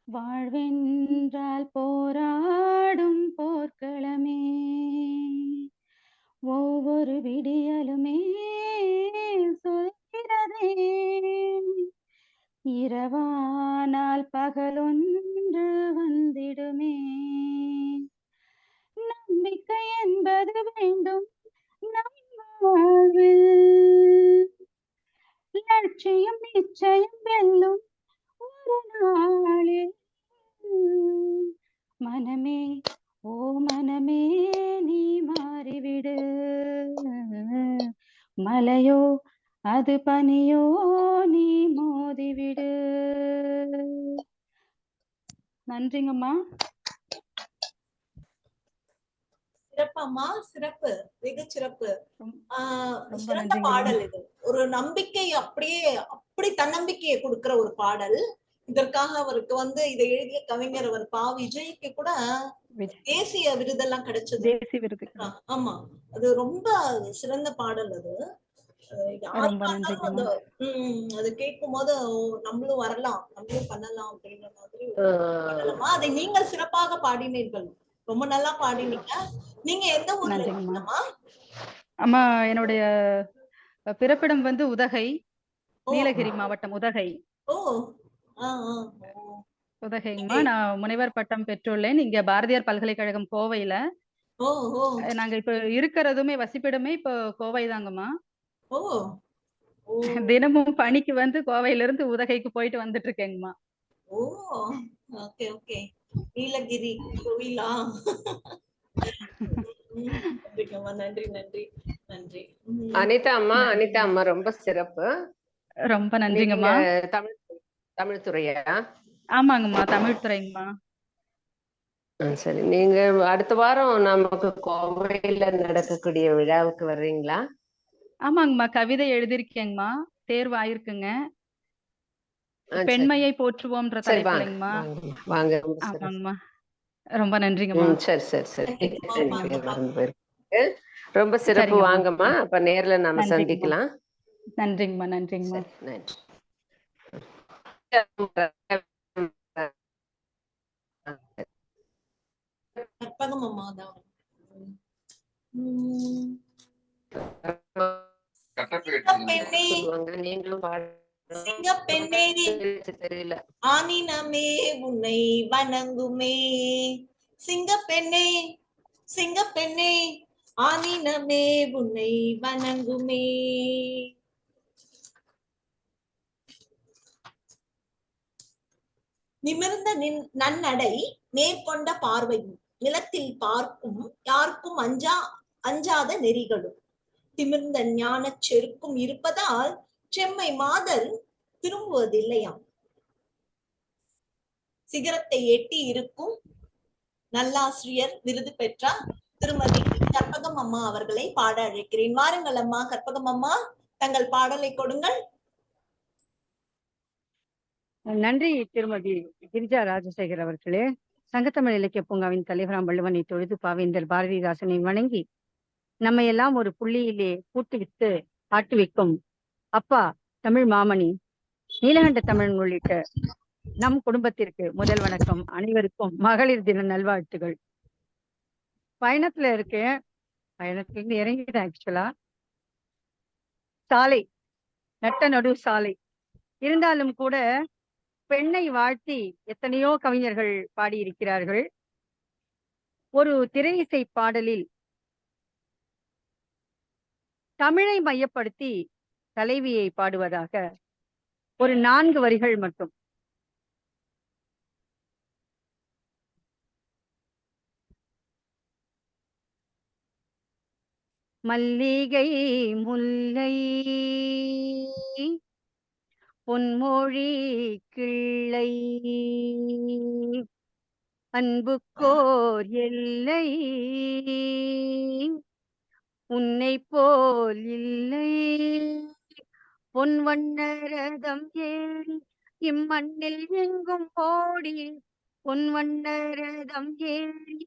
வாழ்வென்றால் போராடும் போர்க்களமே. ஒவ்வொரு விடியலுமே சொல்கிறதே, இரவானால் பகலொன்று வந்திடுமே. நம்பிக்கை என்பது வேண்டும் நம் வாழ்வில், லட்சியம் நிச்சயம் வெல்லும் ஒரு நாளில். மனமே ஓ மனமே நீ மாறிவிடு, மலையோ அது பனியோ நீ மோதிவிடு. நன்றிங்கம்மா. சிறப்பம்மா, சிறப்பு, வெகு சிறப்பு. ரொம்ப சிறந்த நன்றிங்கம்மா. பாடல் இது. ஒரு நம்பிக்கை, அப்படியே அப்படி தன்னம்பிக்கையை கொடுக்கிற ஒரு பாடல். இதற்காக அவருக்கு இதை எழுதிய கவிஞர் அவர் பா. விஜய்க்கு கூட தேசிய விருதெல்லாம் கிடைச்சது. தேசிய விருது. ஆமா, அது ரொம்ப சிறந்த பாடல் அது. ரொம்ப நன்றிங்கம்மா. அது கேட்கும் போது நம்மளும் வரலாம், நம்மளும் பண்ணலாம் அப்படின்ற மாதிரி பண்ணலாமா. அதை நீங்கள் சிறப்பாக பாடினீர்கள், ரொம்ப நல்லா பாடினீங்க. நீங்க எந்த ஊர்ல இருக்கீங்கம்மா? அம்மா, என்னுடைய பிறப்பிடம் உதகை, நீலகிரி மாவட்டம் உதகை. ஓ, உதகைங்கம்மா. நான் முனைவர் பட்டம் பெற்றுள்ளேன் இங்க பாரதியார் பல்கலைக்கழகம் கோவையில. நாங்க இப்ப இருக்கிறதுமே வசிப்பிடமே இப்ப கோவை தாங்கம்மா. தினமும் பணிக்கு கோவையில இருந்து உதகைக்கு போயிட்டு வந்துட்டு இருக்கேங்கம்மா. ஓ, ஓகே ஓகே. நீலகிரி கோவிலா? நன்றி நன்றி நன்றி. அனிதா அம்மா ரொம்ப சிறப்பு. ரொம்ப நன்றிங்கம்மா. தமிழ் துறையா? ஆமாங்கம்மா, தமிழ் துறைங்கம்மா. சரி, நீங்க அடுத்த வாரம் நமக்கு கோவையில நடக்கக்கூடிய விழாவுக்கு வர்றீங்களா? ஆமாங்கம்மா, கவிதை எழுதிருக்கேங்கம்மா, தேர்வு ஆயிருக்குங்க. பெண்மையை போற்றுவோம்ன்ற தலைப்புலங்கம்மா. வாங்க. ஆமாங்கம்மா, ரொம்ப நன்றிங்கம்மா. சரி சரி சரி, ரொம்ப சிறப்பு. வாங்கம்மா, அப்ப நேர்ல நாம சந்திக்கலாம். நன்றிங்கம்மா. நன்றிங்கம்மா. நன்றி. கற்பகம் அம்மா தான். சிங்கப்பெண்ணே தெரியல, ஆனினமே உன்னை வணங்குமே. சிங்கப்பெண்ணே சிங்கப்பெண்ணே ஆனினமே உன்னை வணங்குமே. நிமிர்ந்த நன்னடை, மேற்கொண்ட பார்வையும், நிலத்தில் பார்க்கும் யாருக்கும் அஞ்சாத நெறிகளும், திமிர்ந்த ஞான செருக்கும் இருப்பதால் செம்மை மாதர் திரும்புவதில்லையாம். சிகரத்தை எட்டி இருக்கும் நல்லாசிரியர் விருது பெற்ற திருமதி கற்பகம் அம்மா அவர்களை பாட அழைக்கிறேன். வாருங்கள் அம்மா. கற்பகம் அம்மா, தங்கள் பாடலை கொடுங்கள். நன்றி திருமதி கிரிஜா ராஜசேகர் அவர்களே. சங்கத்தமிழ் இலக்கிய பூங்காவின் தலைவராம் வள்ளுவனை தொழுது பாவேந்தர் பாரதிதாசனை வணங்கி நம்மை எல்லாம் ஒரு புள்ளியிலே கூட்டுவித்து ஆட்டுவிக்கும் அப்பா தமிழ் மாமணி நீலகண்ட தமிழன் உள்ளிட்ட நம் குடும்பத்திற்கு முதல் வணக்கம். அனைவருக்கும் மகளிர் தின நல்வாழ்த்துகள். பயணத்துல இருக்கேன். பயணத்துல இருந்து இறங்கிட்டேன் ஆக்சுவலா. சாலை, நட்ட நடு சாலை. இருந்தாலும் கூட பெண்ணை வாழ்த்தி எத்தனையோ கவிஞர்கள் பாடியிருக்கிறார்கள். ஒரு திரை இசை பாடலில் தமிழை மையப்படுத்தி தலைவியை பாடுவதாக ஒரு 4 வரிகள் மட்டும். மல்லிகை முல்லை பொன்மொழி கிள்ளை அன்புக்கோர் எல்லை உன்னை போல் இல்லை பொன் வண்ணரதம் ஏறி இம்மண்ணில் எங்கும் ஓடி பொன் வண்ணரதம் ஏறி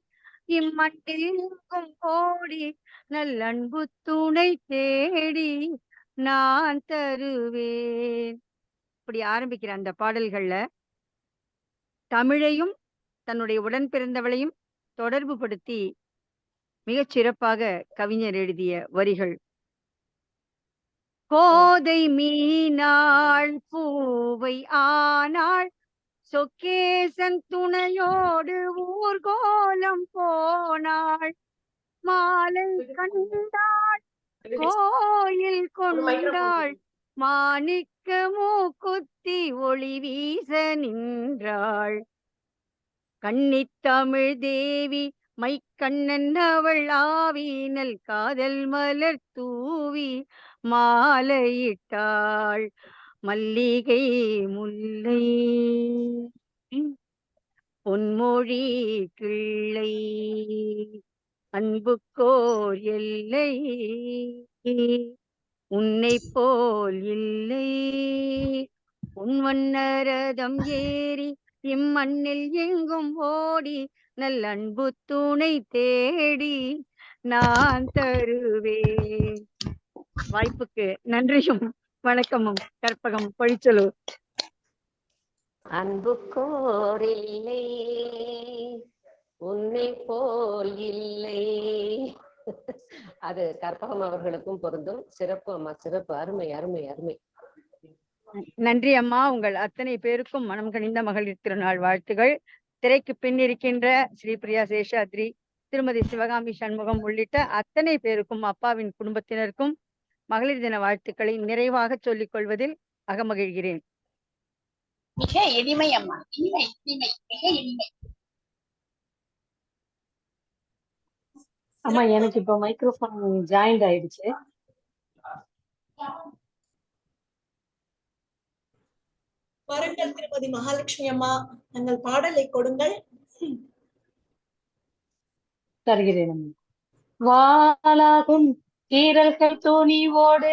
இம்மண்ணில் எங்கும் ஓடி நல்லன்பு துணை தேடி நான் தருவேன். இப்படி ஆரம்பிக்கிற அந்த பாடல்கள்ல தமிழையும் தன்னுடைய உடன் பிறந்தவளையும் தொடர்பு படுத்தி மிகச் சிறப்பாக கவிஞர் எழுதிய வரிகள். கோதை மீனாள் பூவை ஆனாள் சொக்கேசன் துணையோடு ஊர்கோலம் போனாள் மாலை கண்டாள் கோயில் கொண்டாள் மாணிக்க மூக்குத்தி ஒளி வீச நின்றாள் கன்னித்தமிழ் தேவி மைக்கண்ணன் அவள் ஆவினல் காதல் மலர் தூவி மாலையிட்டாள் மல்லிகை முல்லை பொன்மொழி கிள்ளை அன்புக்கோர் எல்லை உன்னை போல் இல்லை உன் வண்ணரதம் ஏறி இம்மண்ணில் எங்கும் ஓடி நல்ல அன்பு துணை தேடி நான் தருவேன். வாய்ப்புக்கு நன்றியும் வணக்கமும். கற்பகம் பொழிச்சலூர். அன்புக்கோர் இல்லை உன்னை போல் இல்லை. அது கற்பகம் அவர்களுக்கும் பொருந்தும். சிறப்பு அம்மா, சிறப்பு. அருமை அருமை அருமை. நன்றி அம்மா. உங்கள் அத்தனை பேருக்கும் மனம் கனிந்த மகளிர் திருநாள் வாழ்த்துகள். திரைக்கு பின் இருக்கின்ற ஸ்ரீபிரியா சேஷாத்ரி, திருமதி சிவகாமி சண்முகம் உள்ளிட்ட அத்தனை பேருக்கும் அப்பாவின் குடும்பத்தினருக்கும் மகளிர் தின வாழ்த்துக்களை நிறைவாக சொல்லிக் கொள்வதில் அகமகிழ்கிறேன். மிக எளிமை அம்மா, இனிமை இனிமை, மிக எளிமை. அம்மா எனக்கு இப்ப மைக்ரோஃபோன் ஜாயிண்ட் ஆயிடுச்சு. வாருங்கள் திருமதி மகாலட்சுமி அம்மா, தங்கள் பாடலை கொடுங்கள். தருகிறேன். வாளாகும் கீரல்கள் துணிவோடு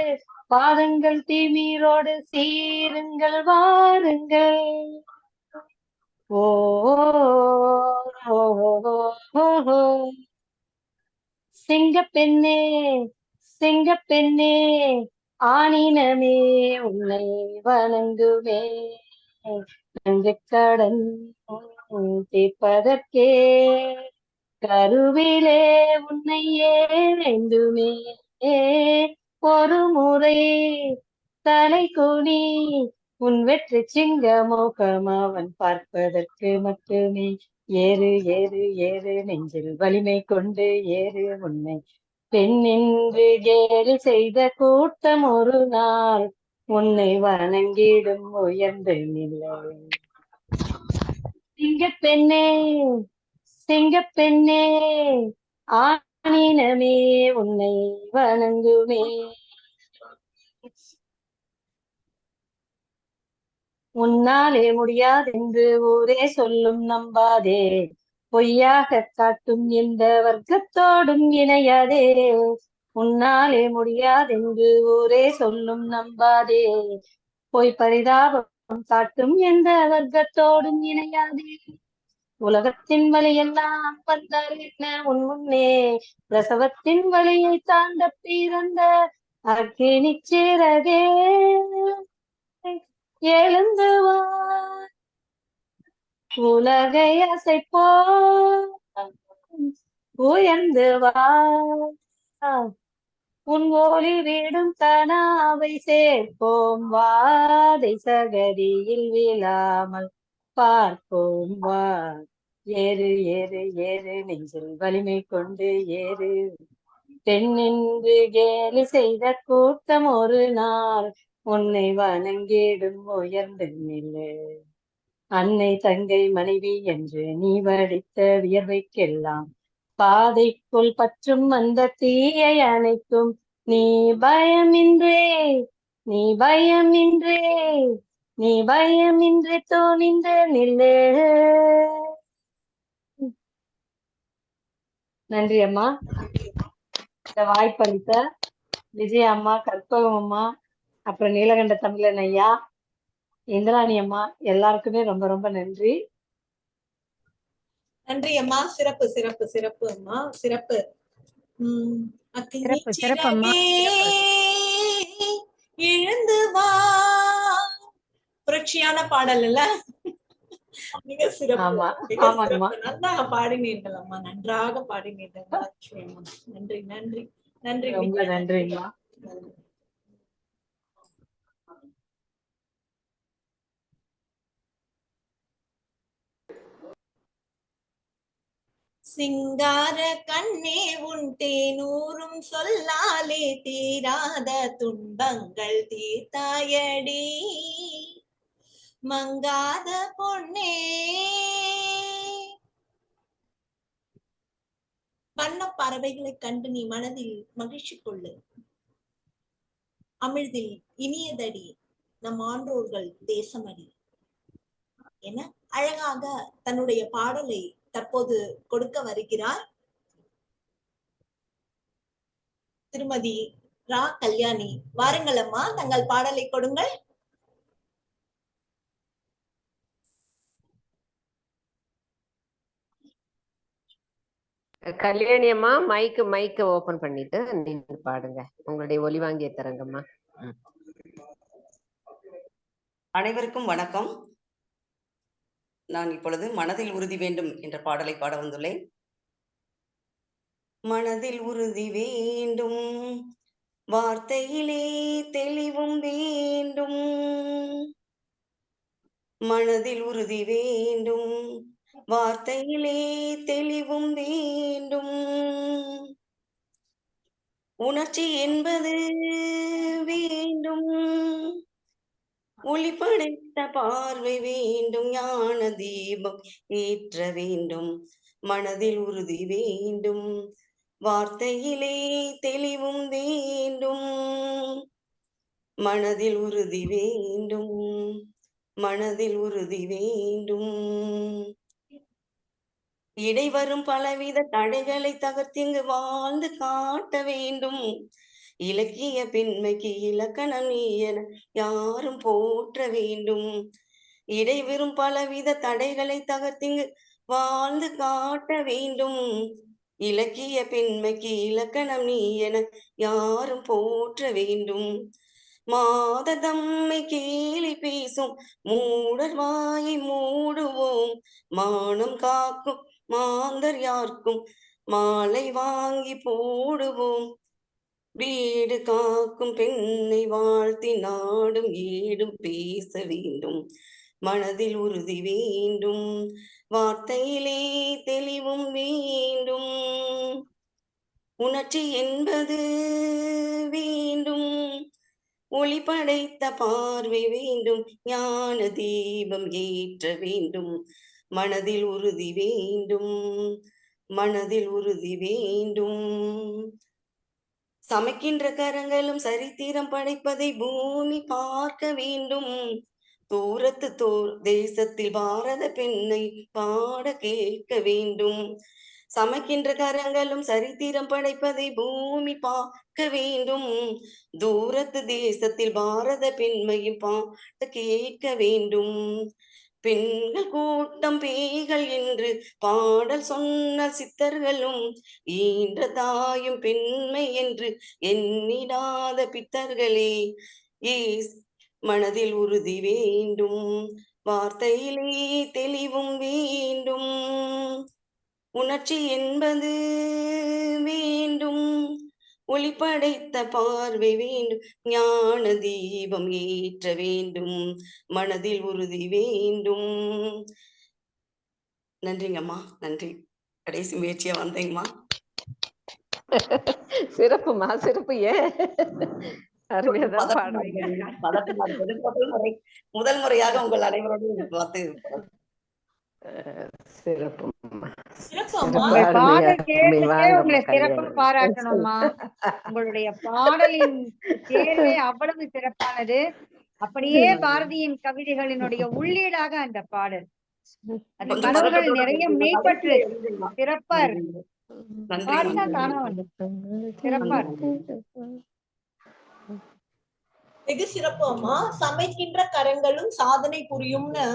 பாதங்கள் தீமீரோடு சீருங்கள் வாருங்கள். ஓ சிங்கப்பெண்ணே சிங்கப்பெண்ணே ஆனினமே உன்னை வணங்குமே நெஞ்சக்கடன் தீர்ப்பதற்கே கருவிலே உன்னை ஏந்துமே ஒரு முறை தலை குனி உன் வெற்றி சிங்க முகம் அவன் பார்ப்பதற்கு மட்டுமே. ஏறு ஏறு ஏறு நெஞ்சில் வலிமை கொண்டு ஏறு உன்னை பெண்ணென்று கேலி செய்த கூட்டம் ஒரு நாள் உன்னை வணங்கிடும் உயர்ந்த நிலை. சிங்கப்பெண்ணே சிங்கப்பெண்ணே ஆனினமே உன்னை வணங்குமே. உன்னாலே முடியாதென்று ஊரே சொல்லும் நம்பாதே பொய்யாக காட்டும் எந்த வர்க்கத்தோடும் இணையாதே. உன்னாலே முடியாதென்று ஊரே சொல்லும் நம்பாதே பொய் பரிதாபம் காட்டும் எந்த வர்க்கத்தோடும் இணையாதே. உலகத்தின் வழியெல்லாம் வந்தால் என்ன உன் முன்னே பிரசவத்தின் வழியை தாண்ட பிறந்த அக்கினி சிறகே எழுந்து வா உலகை அசைப்போ உயர்ந்து வா, உன் ஒளி வீடும் கனாவை சேர்ப்போம் வாதை சகதியில் விழாமல் பார்ப்போம் வா. ஏறு ஏறு ஏறு நெஞ்சில் வலிமை கொண்டு ஏறு, பெண்ணின்று கேலி செய்த கூட்டம் ஒரு நாள் உன்னை வணங்கிடும் உயர்ந்து நில்லு. அன்னை தங்கை மனைவி என்று நீ வடித்த வியர்வைக்கெல்லாம் பாதைக்குள் பற்றும் அந்த தீயை அணைக்கும். நீ பயமின்றே, நீ பயமின்றே, நீ பயமின்றே துணிந்து நில்லு. நன்றி அம்மா. இந்த வாய்ப்பளித்த விஜய அம்மா, கற்பகம் அம்மா, அப்புறம் நீலகண்ட தமிழன் ஐயா, இந்திராணி அம்மா எல்லாருக்குமே ரொம்ப ரொம்ப நன்றி. நன்றி அம்மா. சிறப்பு சிறப்பு சிறப்பு அம்மா, சிறப்பு. சிறப்பு சிறப்பம்மா. எழுந்து வா. புரட்சியான பாடல் இல்ல? மிக சிறப்பு, மிக சிறப்பு. நல்லா பாடினீர்கள் அம்மா, நன்றாக பாடினீர்கள். நன்றி நன்றி நன்றி. ரொம்ப நன்றிம்மா. சிங்கார கண்ணே உன் தேனூரும் சொல்லாலே தீராத துன்பங்கள் தீர்த்தாயடி. மங்காத பொன்னே, வண்ண பறவைகளை கண்டு நீ மனதில் மகிழ்ச்சி கொள்ளு. அமிழ்தில் இனியதடி நம் ஆன்றோர்கள் தேசமடி என அழகாக தன்னுடைய பாடலை தற்போது கொடுக்க வருகிறார் திருமதி ரா கல்யாணி. வாருங்கள் அம்மா, தங்கள் பாடலை கொடுங்கள். கல்யாணி அம்மா, மைக்க ஓபன் பண்ணிட்டு நீங்க பாடுங்க. உங்களுடைய ஒலி வாங்கிய தரங்கம்மா. அனைவருக்கும் வணக்கம். நான் இப்பொழுது மனதில் உறுதி வேண்டும் என்ற பாடலை பாட வந்துள்ளேன். மனதில் உறுதி வேண்டும், வார்த்தையிலே தெளிவும் வேண்டும். மனதில் உறுதி வேண்டும், வார்த்தையிலே தெளிவும் வேண்டும். உணர்ச்சி என்பது வேண்டும், ஒளி படைத்த பார்வை வேண்டும், ஞான தீபம் ஏற்ற வேண்டும். மனதில் உறுதி வேண்டும், வார்த்தையிலே தெளிவும் வேண்டும். மனதில் உறுதி வேண்டும், மனதில் உறுதி வேண்டும். இடைவரும் பலவித தடைகளை தகர்த்திங்கு வாழ்ந்து காட்ட வேண்டும். இலக்கிய பெண்மைக்கு இலக்கணம் நீ என யாரும் போற்ற வேண்டும். இடைவரும் பலவித தடைகளை தகர்த்திங்கு வாழ்ந்து காட்ட வேண்டும். இலக்கிய பெண்மைக்கு இலக்கணம் நீ என யாரும் போற்ற வேண்டும். மாததம்மை கேலி பேசும் மூடர் வாயை மூடுவோம். மானம் காக்கும் மாந்தர் யாருக்கும் மாலை வாங்கி போடுவோம். வீடு காக்கும் பெண்ணை வாழ்த்தி நாடும் ஈடும் பேச வேண்டும். மனதில் உறுதி வேண்டும், வார்த்தையிலே தெளிவும் வேண்டும். உணர்ச்சி என்பது வேண்டும், ஒளி படைத்த பார்வை வேண்டும், ஞான தீபம் ஏற்ற வேண்டும். மனதில் உறுதி வேண்டும், மனதில் உறுதி வேண்டும். சமைக்கின்ற கரங்களும் சரித்திரம் படைப்பதை பூமி பார்க்க வேண்டும். தூரத்து தேசத்தில் பாரத பெண்ணை பாட கேட்க வேண்டும். சமைக்கின்ற கரங்களும் சரித்திரம் படைப்பதை பூமி பார்க்க வேண்டும். தூரத்து தேசத்தில் பாரத பெண்மையும் பாட கேட்க வேண்டும். பெண்கள் கூட்டம் பேய்கள் என்று பாடல் சொன்ன சித்தர்களும் ஈன்ற தாயும் பெண்மை என்று எண்ணிடாத பித்தர்களே. மனதில் உறுதி வேண்டும், வார்த்தையிலே தெளிவும் வேண்டும். உணர்ச்சி என்பது வேண்டும், ஒளி படைத்த பார்வை வேண்டும், ஞான தீபம் ஏற்ற வேண்டும், மனதில் உறுதி வேண்டும். நன்றிங்கம்மா, நன்றி. கடைசி முயற்சியா வந்தேங்கம்மா. சிறப்புமா, சிறப்பு. ஏன் அருமையாதான் பாடுறீங்க. முதல் முறையாக உங்கள் அனைவரோடும் பார்த்து சிறப்புமா. உங்கள் பாடல் கேட்டுட்டே உங்களை சிறப்புன்னு பாராட்டணும்மா. உங்களுடைய பாடலின் தேர்வே அவ்வளவு சிறப்பானது. அப்படியே பாரதியின் கவிதைகளினுடைய உள்ளீடாக அந்த பாடல். அந்த கனவுகள் நிறைய மெய்ப்பற்று சிறப்பா இருக்கு. பாடினா தானா வந்து சிறப்பா இருக்கு. வெகு சிறப்பு அம்மா. சமைக்கின்ற கரங்களும் சாதனை புரியும்னு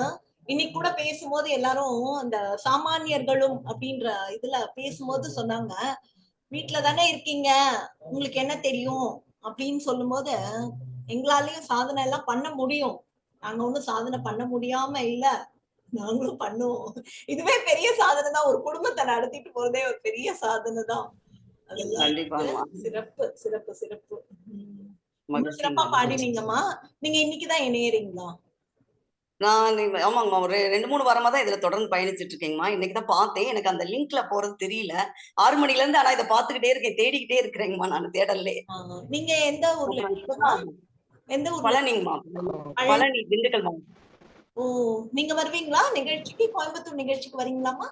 இன்னைக்கு கூட பேசும்போது எல்லாரும் அந்த சாமானியர்களும் அப்படின்ற இதுல பேசும்போது சொன்னாங்க, வீட்டுல தானே இருக்கீங்க, உங்களுக்கு என்ன தெரியும் அப்படின்னு சொல்லும் போது, எங்களாலையும் சாதனை எல்லாம் பண்ண முடியும், நாங்க ஒண்ணும் சாதனை பண்ண முடியாம இல்ல, நாங்களும் பண்ணுவோம். இதுவே பெரிய சாதனை தான். ஒரு குடும்பத்தை நடத்திட்டு போறதே ஒரு பெரிய சாதனை தான். அதெல்லாம் சிறப்பு சிறப்பு சிறப்பு. சிறப்பா பாடினீங்கம்மா. நீங்க இன்னைக்குதான் இணையறீங்களா? நான் ஆமாங்கம்மா, ஒரு 2-3 வாரமா தான் இதுல தொடர்ந்து பயணிச்சுட்டு இருக்கேங்கம்மா. இன்னைக்குதான் பார்த்தேன். எனக்கு அந்த லிங்க்ல போறது தெரியல. 6 மணில இருந்து ஆனா இதை பார்த்துக்கிட்டே இருக்கேன், தேடிக்கிட்டே இருக்கிறேங்கம்மா நான் தேடல்லே. நீங்க எந்த ஊர்ல இருக்கீங்கம்மா? எந்த ஊர்? பழனிங்கம்மா, பழனி, திண்டுக்கல் மாவட்டம். ஓ, நீங்க வருவீங்களா நிகழ்ச்சிக்கு? கோயம்புத்தூர் நிகழ்ச்சிக்கு வரீங்களாமா?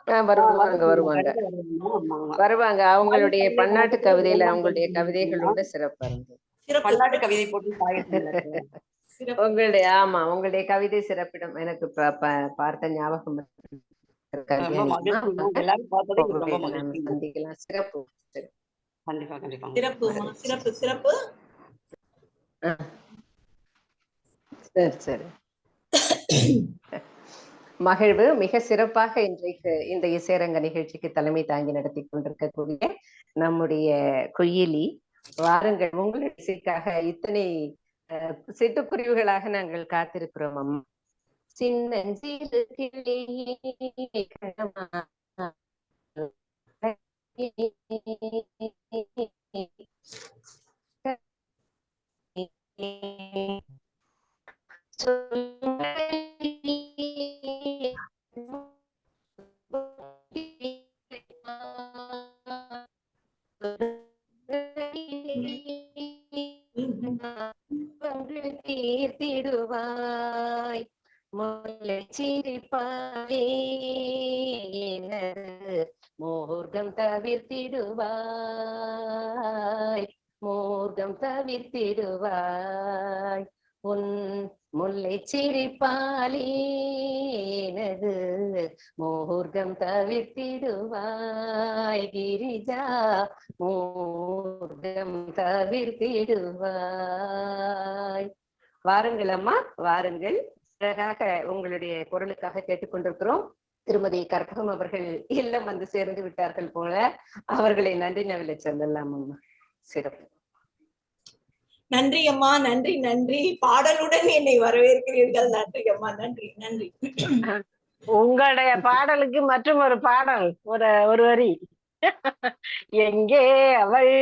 வருவாங்க. அவங்களுடைய பன்னாட்டு கவிதையில அவங்களுடைய கவிதைகளோட சிறப்பா இருந்தது. பன்னாட்டு கவிதை போட்டு உங்களுடைய ஆமா, உங்களுடைய கவிதை சிறப்பிடம் எனக்கு பார்த்த ஞாபகம் சந்திக்கலாம். சிறப்பு சிறப்பு சிறப்பு சிறப்பு. சரி சரி. மகிழ்வு. மிக சிறப்பாக இன்றைக்கு இந்த இசையரங்க நிகழ்ச்சிக்கு தலைமை தாங்கி நடத்தி கொண்டிருக்கக்கூடிய நம்முடைய குயிலி, வாருங்கள். உங்களுடைய இசைக்காக இத்தனை சிட்டுக்குருவிகளாக நாங்கள் காத்திருக்கிறோம் அம்மா. சின்னஞ்சிறு கிளியே கண்ணம்மா, தீர்த்திடுவாய், முல்லை சிரிப்பாலே மோகம் தவிர்த்திடுவாய், மோகம் தவிர்த்திடுவாய், உன் முல்லை சிரிப்பாலே எனது மோகம் தவிர்த்திடுவாய், கிரிஜா மோகம் தவிர்த்திடுவாய். வாருங்கள் அம்மா, வாருங்கள். அழகாக உங்களுடைய குரலுக்காக கேட்டுக்கொண்டிருக்கிறோம். திருமதி கற்பகம் அவர்கள் இல்லம் வந்து சேர்ந்து விட்டார்கள் போல, அவர்களை நன்றி நவில சொல்லலாம் அம்மா. சிறப்பு. நன்றி அம்மா, நன்றி நன்றி. பாடலுடன் என்னை வரவேற்கிறீர்கள். நன்றி அம்மா, நன்றி நன்றி. உங்களுடைய பாடலுக்கு மற்றும் ஒரு பாடல், ஒரு வரி. எங்கே அவள்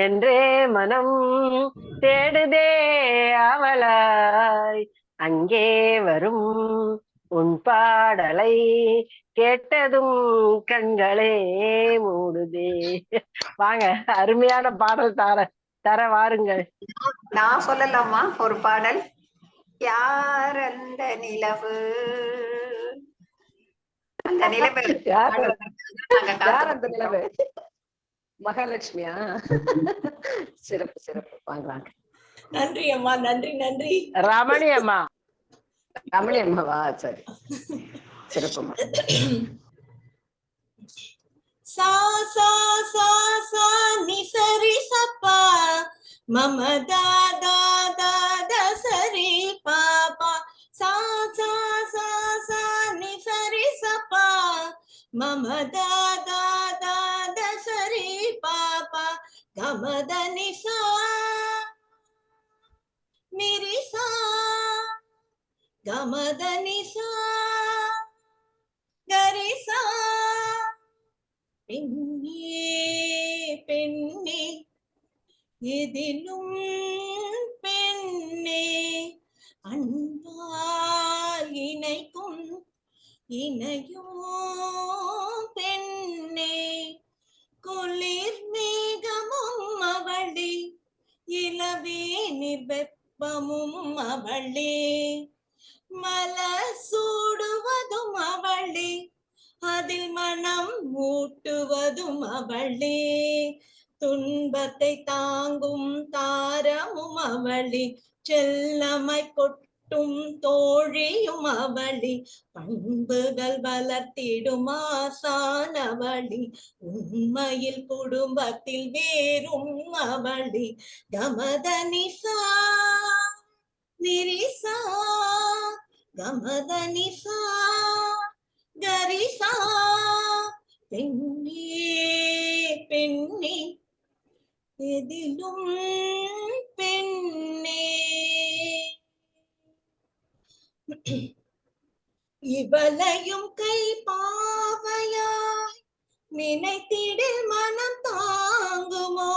என்றே மனம் தேடுதே அவளாய், அங்கே வரும் உன் பாடலை கேட்டதும் கண்களே மூடுதே. வாங்க, அருமையான பாடல் தர வாருங்கள். நான் சொல்லலாமா ஒரு பாடல்? யார் அந்த நிலவு, அந்த நிலவு மகாலட்சுமியா? சிறப்பு சிறப்பு. வாங்க. நன்றி அம்மா, நன்றி நன்றி. ரமணி அம்மா. ரமணி அம்மாவா? சரி, சிறப்புமா. சா சா சா சா நி சரி சப்பா மம தா தா தா த சரி பாபா, சா சா சா சா நி சரி சப்பா மம தா தா தா த சரி பாபா, கமத நிசா மிரி சா, கமத நிசா கரி சா பெண்ணே பெண்ணே எதிலும் பெண்ணே அன்பால் இணைக்கும் இணையோ பெண்ணே குளிர் மேகமும் அவளே இளவே நிர்வெப்பமும் அவளே மலர் சூடுவதும் அவளே அதில் மனம் மூட்டுவதும் அவளே துன்பத்தை தாங்கும் தாரமும் அவளே செல்லமாய் கொட்டும் தோழியும் அவளே பண்புகள் வளர்த்திடும் ஆசானவளி உண்மையில் குடும்பத்தில் வேறும் அவளி கமதனிசா நிரிசா கமதனிசா கரிசா பெண்ணே பெண்ணே எதிலும் பெண்ணே இவளையும் கை பாவையாய் நினைத்திடில் மனம் தாங்குமோ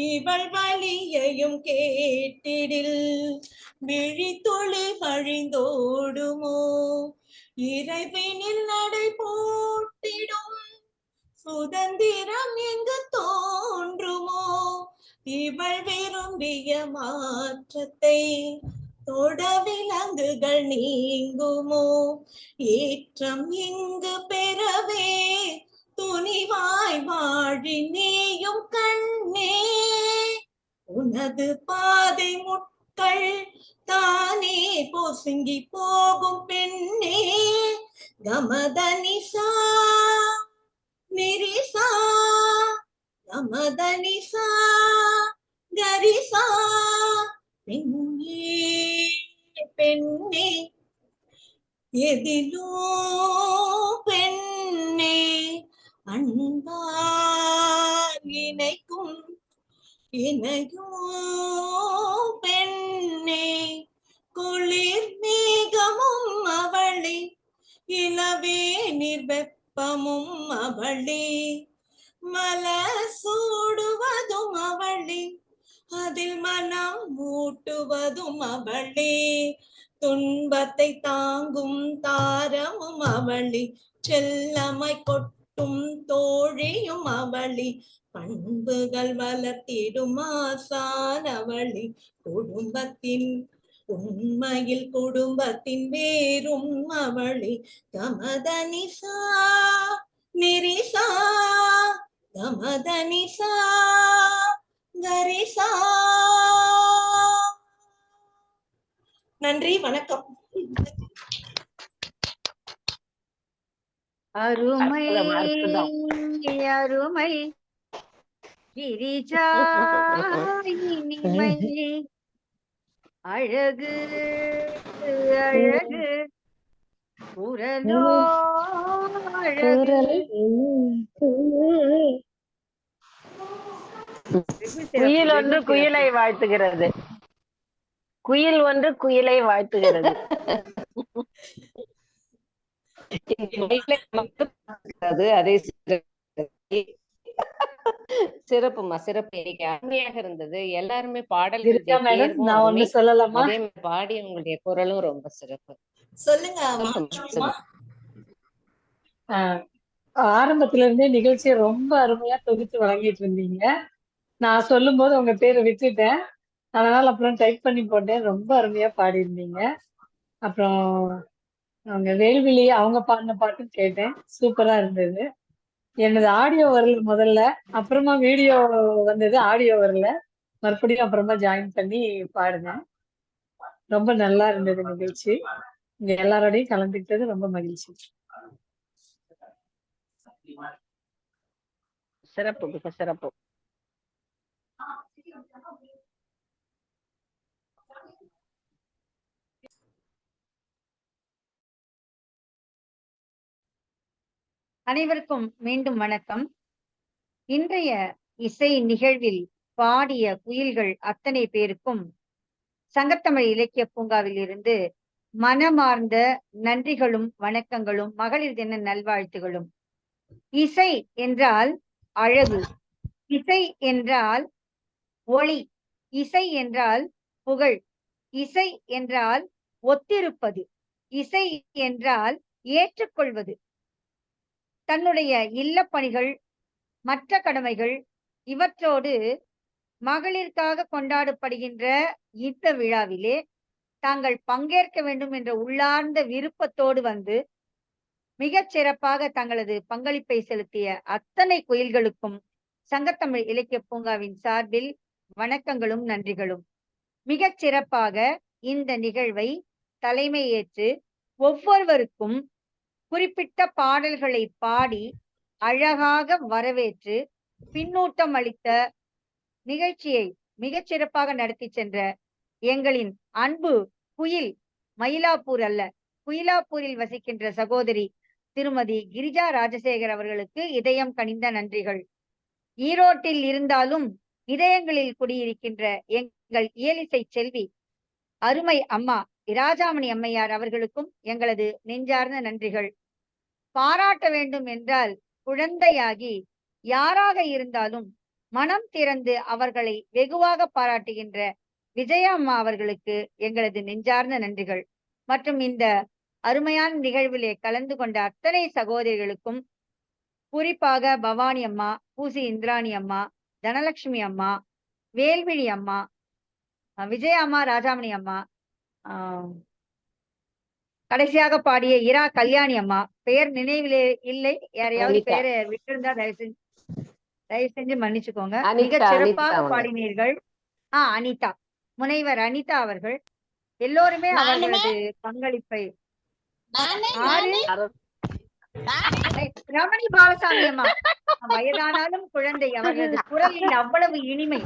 இவள் வழியையும் கேட்டிடில் விழித்தொளி வழிந்தோடுமோ இறைவனில் நடை போட்டிடும் சுதந்திரம் எங்கு தோன்றுமோ இவள் விரும்பிய மாற்றத்தை தொட விலங்குகள் நீங்குமோ ஏற்றம் இங்கு பெறவே துணிவாய் வாழி நீயும் கண்ணே உனது பாதை முட்கள் தானே பொசுங்கி போகும் பெண்ணே கமதனிசா நிரிசா கமதனிசா கரிசா பெண்ணே பெண்ணே எதிலோ பெண்ணே அன்பால் இணைக்கும் இணையோ பெண்ணே குளிர் மேகமும் அவளே இளவே நிர்வெப்பமும் அவளே மலர் சூடுவதும் அவளே அதில் மனம் மூட்டுவதும் அவளே துன்பத்தை தாங்கும் தாரமும் அவளே செல்லமாய் கொட்டும் தோழியும் அவளே பண்புகள் வளர்த்திடும் ஆசானவளே குடும்பத்தின் உண்மையில் குடும்பத்தின் வேறும் அவளே கமதனிசா நிரிசா கமதனிசா கரிசா. நன்றி, வணக்கம். அருமை அருமை கிரிஜா இனிமை அழகு அழகு குரலோ அழகு குயில் ஒன்று குயிலை வாழ்த்துகிறது. குயில் ஒன்று குயிலை வாழ்த்துகிறது. அதே சிறப்புமா, சிறப்பு. இன்னைக்கு அருமையாக இருந்தது. எல்லாருமே பாடல்கள் நான் ஒண்ணு சொல்லலாமா? அதே மாதிரி பாடி உங்களுடைய குரலும் ரொம்ப சிறப்பு. சொல்லுங்க. ஆரம்பத்துல இருந்தே நிகழ்ச்சியை ரொம்ப அருமையா தொகுத்து வழங்கிட்டு இருந்தீங்க. நான் சொல்லும் போது உங்க பேரை விட்டுட்டேன், அதனால அப்புறம் டைப் பண்ணி போட்டேன். ரொம்ப அருமையா பாடியிருந்தீங்க. அப்புறம் அவங்க வேல்விழி அவங்க பாடின பாட்டும் கேட்டேன், சூப்பரா இருந்தது. எனது ஆடியோ வரல முதல்ல, அப்புறமா வீடியோ வந்தது, ஆடியோ வரல, மறுபடியும் அப்புறமா ஜாயின் பண்ணி பாடுனேன். ரொம்ப நல்லா இருந்தது நிகழ்ச்சி. இங்க எல்லாரோடையும் கலந்துக்கிட்டது ரொம்ப மகிழ்ச்சி. சிறப்பு, மிக சிறப்பு. அனைவருக்கும் மீண்டும் வணக்கம். இன்றைய இசை நிகழ்வில் பாடிய குயில்கள் அத்தனை பேருக்கும் சங்கத்தமிழ் இலக்கிய பூங்காவில் இருந்து மனமார்ந்த நன்றிகளும் வணக்கங்களும் மகளிர் தின நல்வாழ்த்துகளும். இசை என்றால் அழகு, இசை என்றால் ஒளி, இசை என்றால் புகழ், இசை என்றால் ஒத்திருப்பது, இசை என்றால் ஏற்றுக்கொள்வது. தன்னுடைய இல்லப் பணிகள், மற்ற கடமைகள் இவற்றோடு மகளிருக்காக கொண்டாடப்படுகின்ற இந்த விழாவிலே தாங்கள் பங்கேற்க வேண்டும் என்ற உள்ளார்ந்த விருப்பத்தோடு வந்து மிகச் சிறப்பாக தங்களது பங்களிப்பை செலுத்திய அத்தனை குயில்களுக்கும் சங்கத்தமிழ் இலக்கிய பூங்காவின் சார்பில் வணக்கங்களும் நன்றிகளும். மிகச் சிறப்பாக இந்த நிகழ்வை தலைமையேற்று ஒவ்வொருவருக்கும் குறிப்பிட்ட பாடல்களை பாடி அழகாக வரவேற்று பின்னூட்டம் அளித்த, நிகழ்ச்சியை மிகச் சிறப்பாக நடத்தி சென்ற எங்களின் அன்பு குயில், மயிலாப்பூர் அல்ல குயிலாப்பூரில் வசிக்கின்ற சகோதரி திருமதி கிரிஜா ராஜசேகர் அவர்களுக்கு இதயம் கனிந்த நன்றிகள். ஈரோட்டில் இருந்தாலும் இதயங்களில் குடியிருக்கின்ற எங்கள் இயலிசை செல்வி அருமை அம்மா இராஜாமணி அம்மையார் அவர்களுக்கும் எங்களது நெஞ்சார்ந்த நன்றிகள். பாராட்ட வேண்டும் என்றால் குழந்தையாகி யாராக இருந்தாலும் மனம் திறந்து அவர்களை வெகுவாக பாராட்டுகின்ற விஜயா அம்மா அவர்களுக்கு எங்களது நெஞ்சார்ந்த நன்றிகள். மற்றும் இந்த அருமையான நிகழ்விலே கலந்து கொண்ட அத்தனை சகோதரிகளுக்கும், குறிப்பாக பவானி அம்மா, பூசி இந்திராணி அம்மா, தனலட்சுமி அம்மா, வேல்விழி அம்மா, விஜயா அம்மா, ராஜாமணி அம்மா, கடைசியாக பாடிய இரா கல்யாணி அம்மா, பெயர் நினைவிலே இல்லை, யாரையாவது பெயரை விட்டிருந்தா தயவு செஞ்சு மன்னிச்சுக்கோங்க. மிக சிறப்பாக பாடினீர்கள். அனிதா, முனைவர் அனிதா அவர்கள் எல்லோருமே அவர்களது பங்களிப்பை. ரமணி பாலசாமி அம்மா, வயதானாலும் குழந்தை, அவர்களது குரலில் அவ்வளவு இனிமை.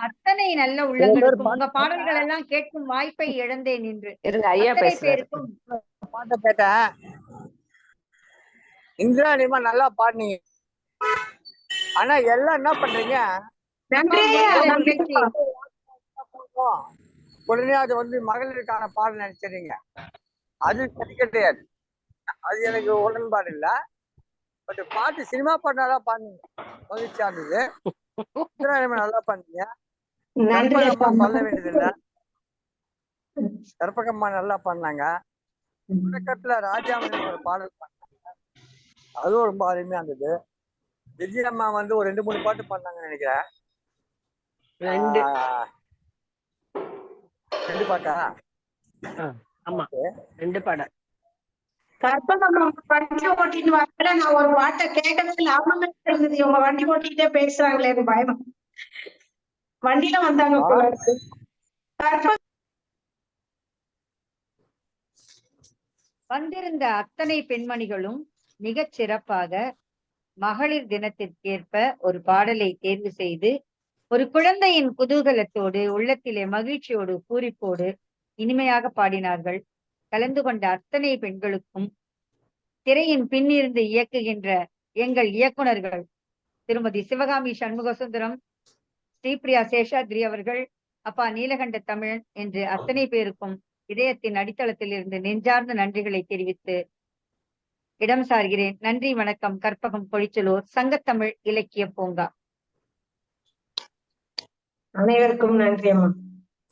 அத்தனை நல்ல உள்ளங்களுக்கும் உங்க பாடல்கள் எல்லாம் கேட்கும் வாய்ப்பை இழந்தேன் என்று அத்தனை பேருக்கும் பாட்ட கேட்டேன். இந்திராணிமா நல்லா பாடுனீங்க. ஆனா எல்லாம் என்ன பண்றீங்க, உடனே அது வந்து மகளிருக்கான பாடம் நினைச்சிருங்க. அது சரி கிடையாது, அது எனக்கு உடன்பாடு இல்லை. பட் பாட்டு சினிமா பாடினாதான் பாடுனீங்க, மகிழ்ச்சியா இருந்தது. இந்திராணிமா நல்லா பாடுனீங்க. கற்பகம்மா சொல்ல வேண்டியதில்லை, கற்பகம்மா நல்லா பாடினாங்க. தொடக்கத்துல ராஜாமணி ஒரு பாடல் பாடினாங்க, அதுவும் ரொம்ப அருமையா இருந்தது. விஜயம்மா வந்து ஒரு 2-3 பாட்டு பாடினாங்கன்னு நினைக்கிறேன். 2 பாட்டா? ஆமா, 2 பாடல். கற்பகம்மா வண்டி ஓட்டிட்டு வரல, நான் ஒரு பாட்டை கேட்கவே லாபமே இருந்தது. இவங்க வண்டி ஓட்டிட்டே பேசுறாங்களே, பயம். வண்டியில வந்தாங்க. வந்திருந்த அத்தனை பெண்மணிகளும் மிகச் சிறப்பாக மகளிர் தினத்திற்கேற்ப ஒரு பாடலை தேர்வு செய்து ஒரு குழந்தையின் குதூகலத்தோடு, உள்ளத்திலே மகிழ்ச்சியோடு, பூரிப்போடு இனிமையாக பாடினார்கள். கலந்து கொண்ட அத்தனை பெண்களுக்கும், திரையின் பின்னிருந்து இயக்குகின்ற எங்கள் இயக்குனர்கள் திருமதி சிவகாமி சண்முக சுந்தரம், ஸ்ரீபிரியா சேஷாத்ரி அவர்கள், அப்பா நீலகண்ட தமிழன் என்று அத்தனை பேருக்கும் இதயத்தின் அடித்தளத்தில் இருந்து நெஞ்சார்ந்த நன்றிகளை தெரிவித்து இடம் சார்கிறேன். நன்றி, வணக்கம். கற்பகம் பொழிச்சலூர், சங்கத்தமிழ் இலக்கிய பூங்கா. அனைவருக்கும் நன்றி அம்மா.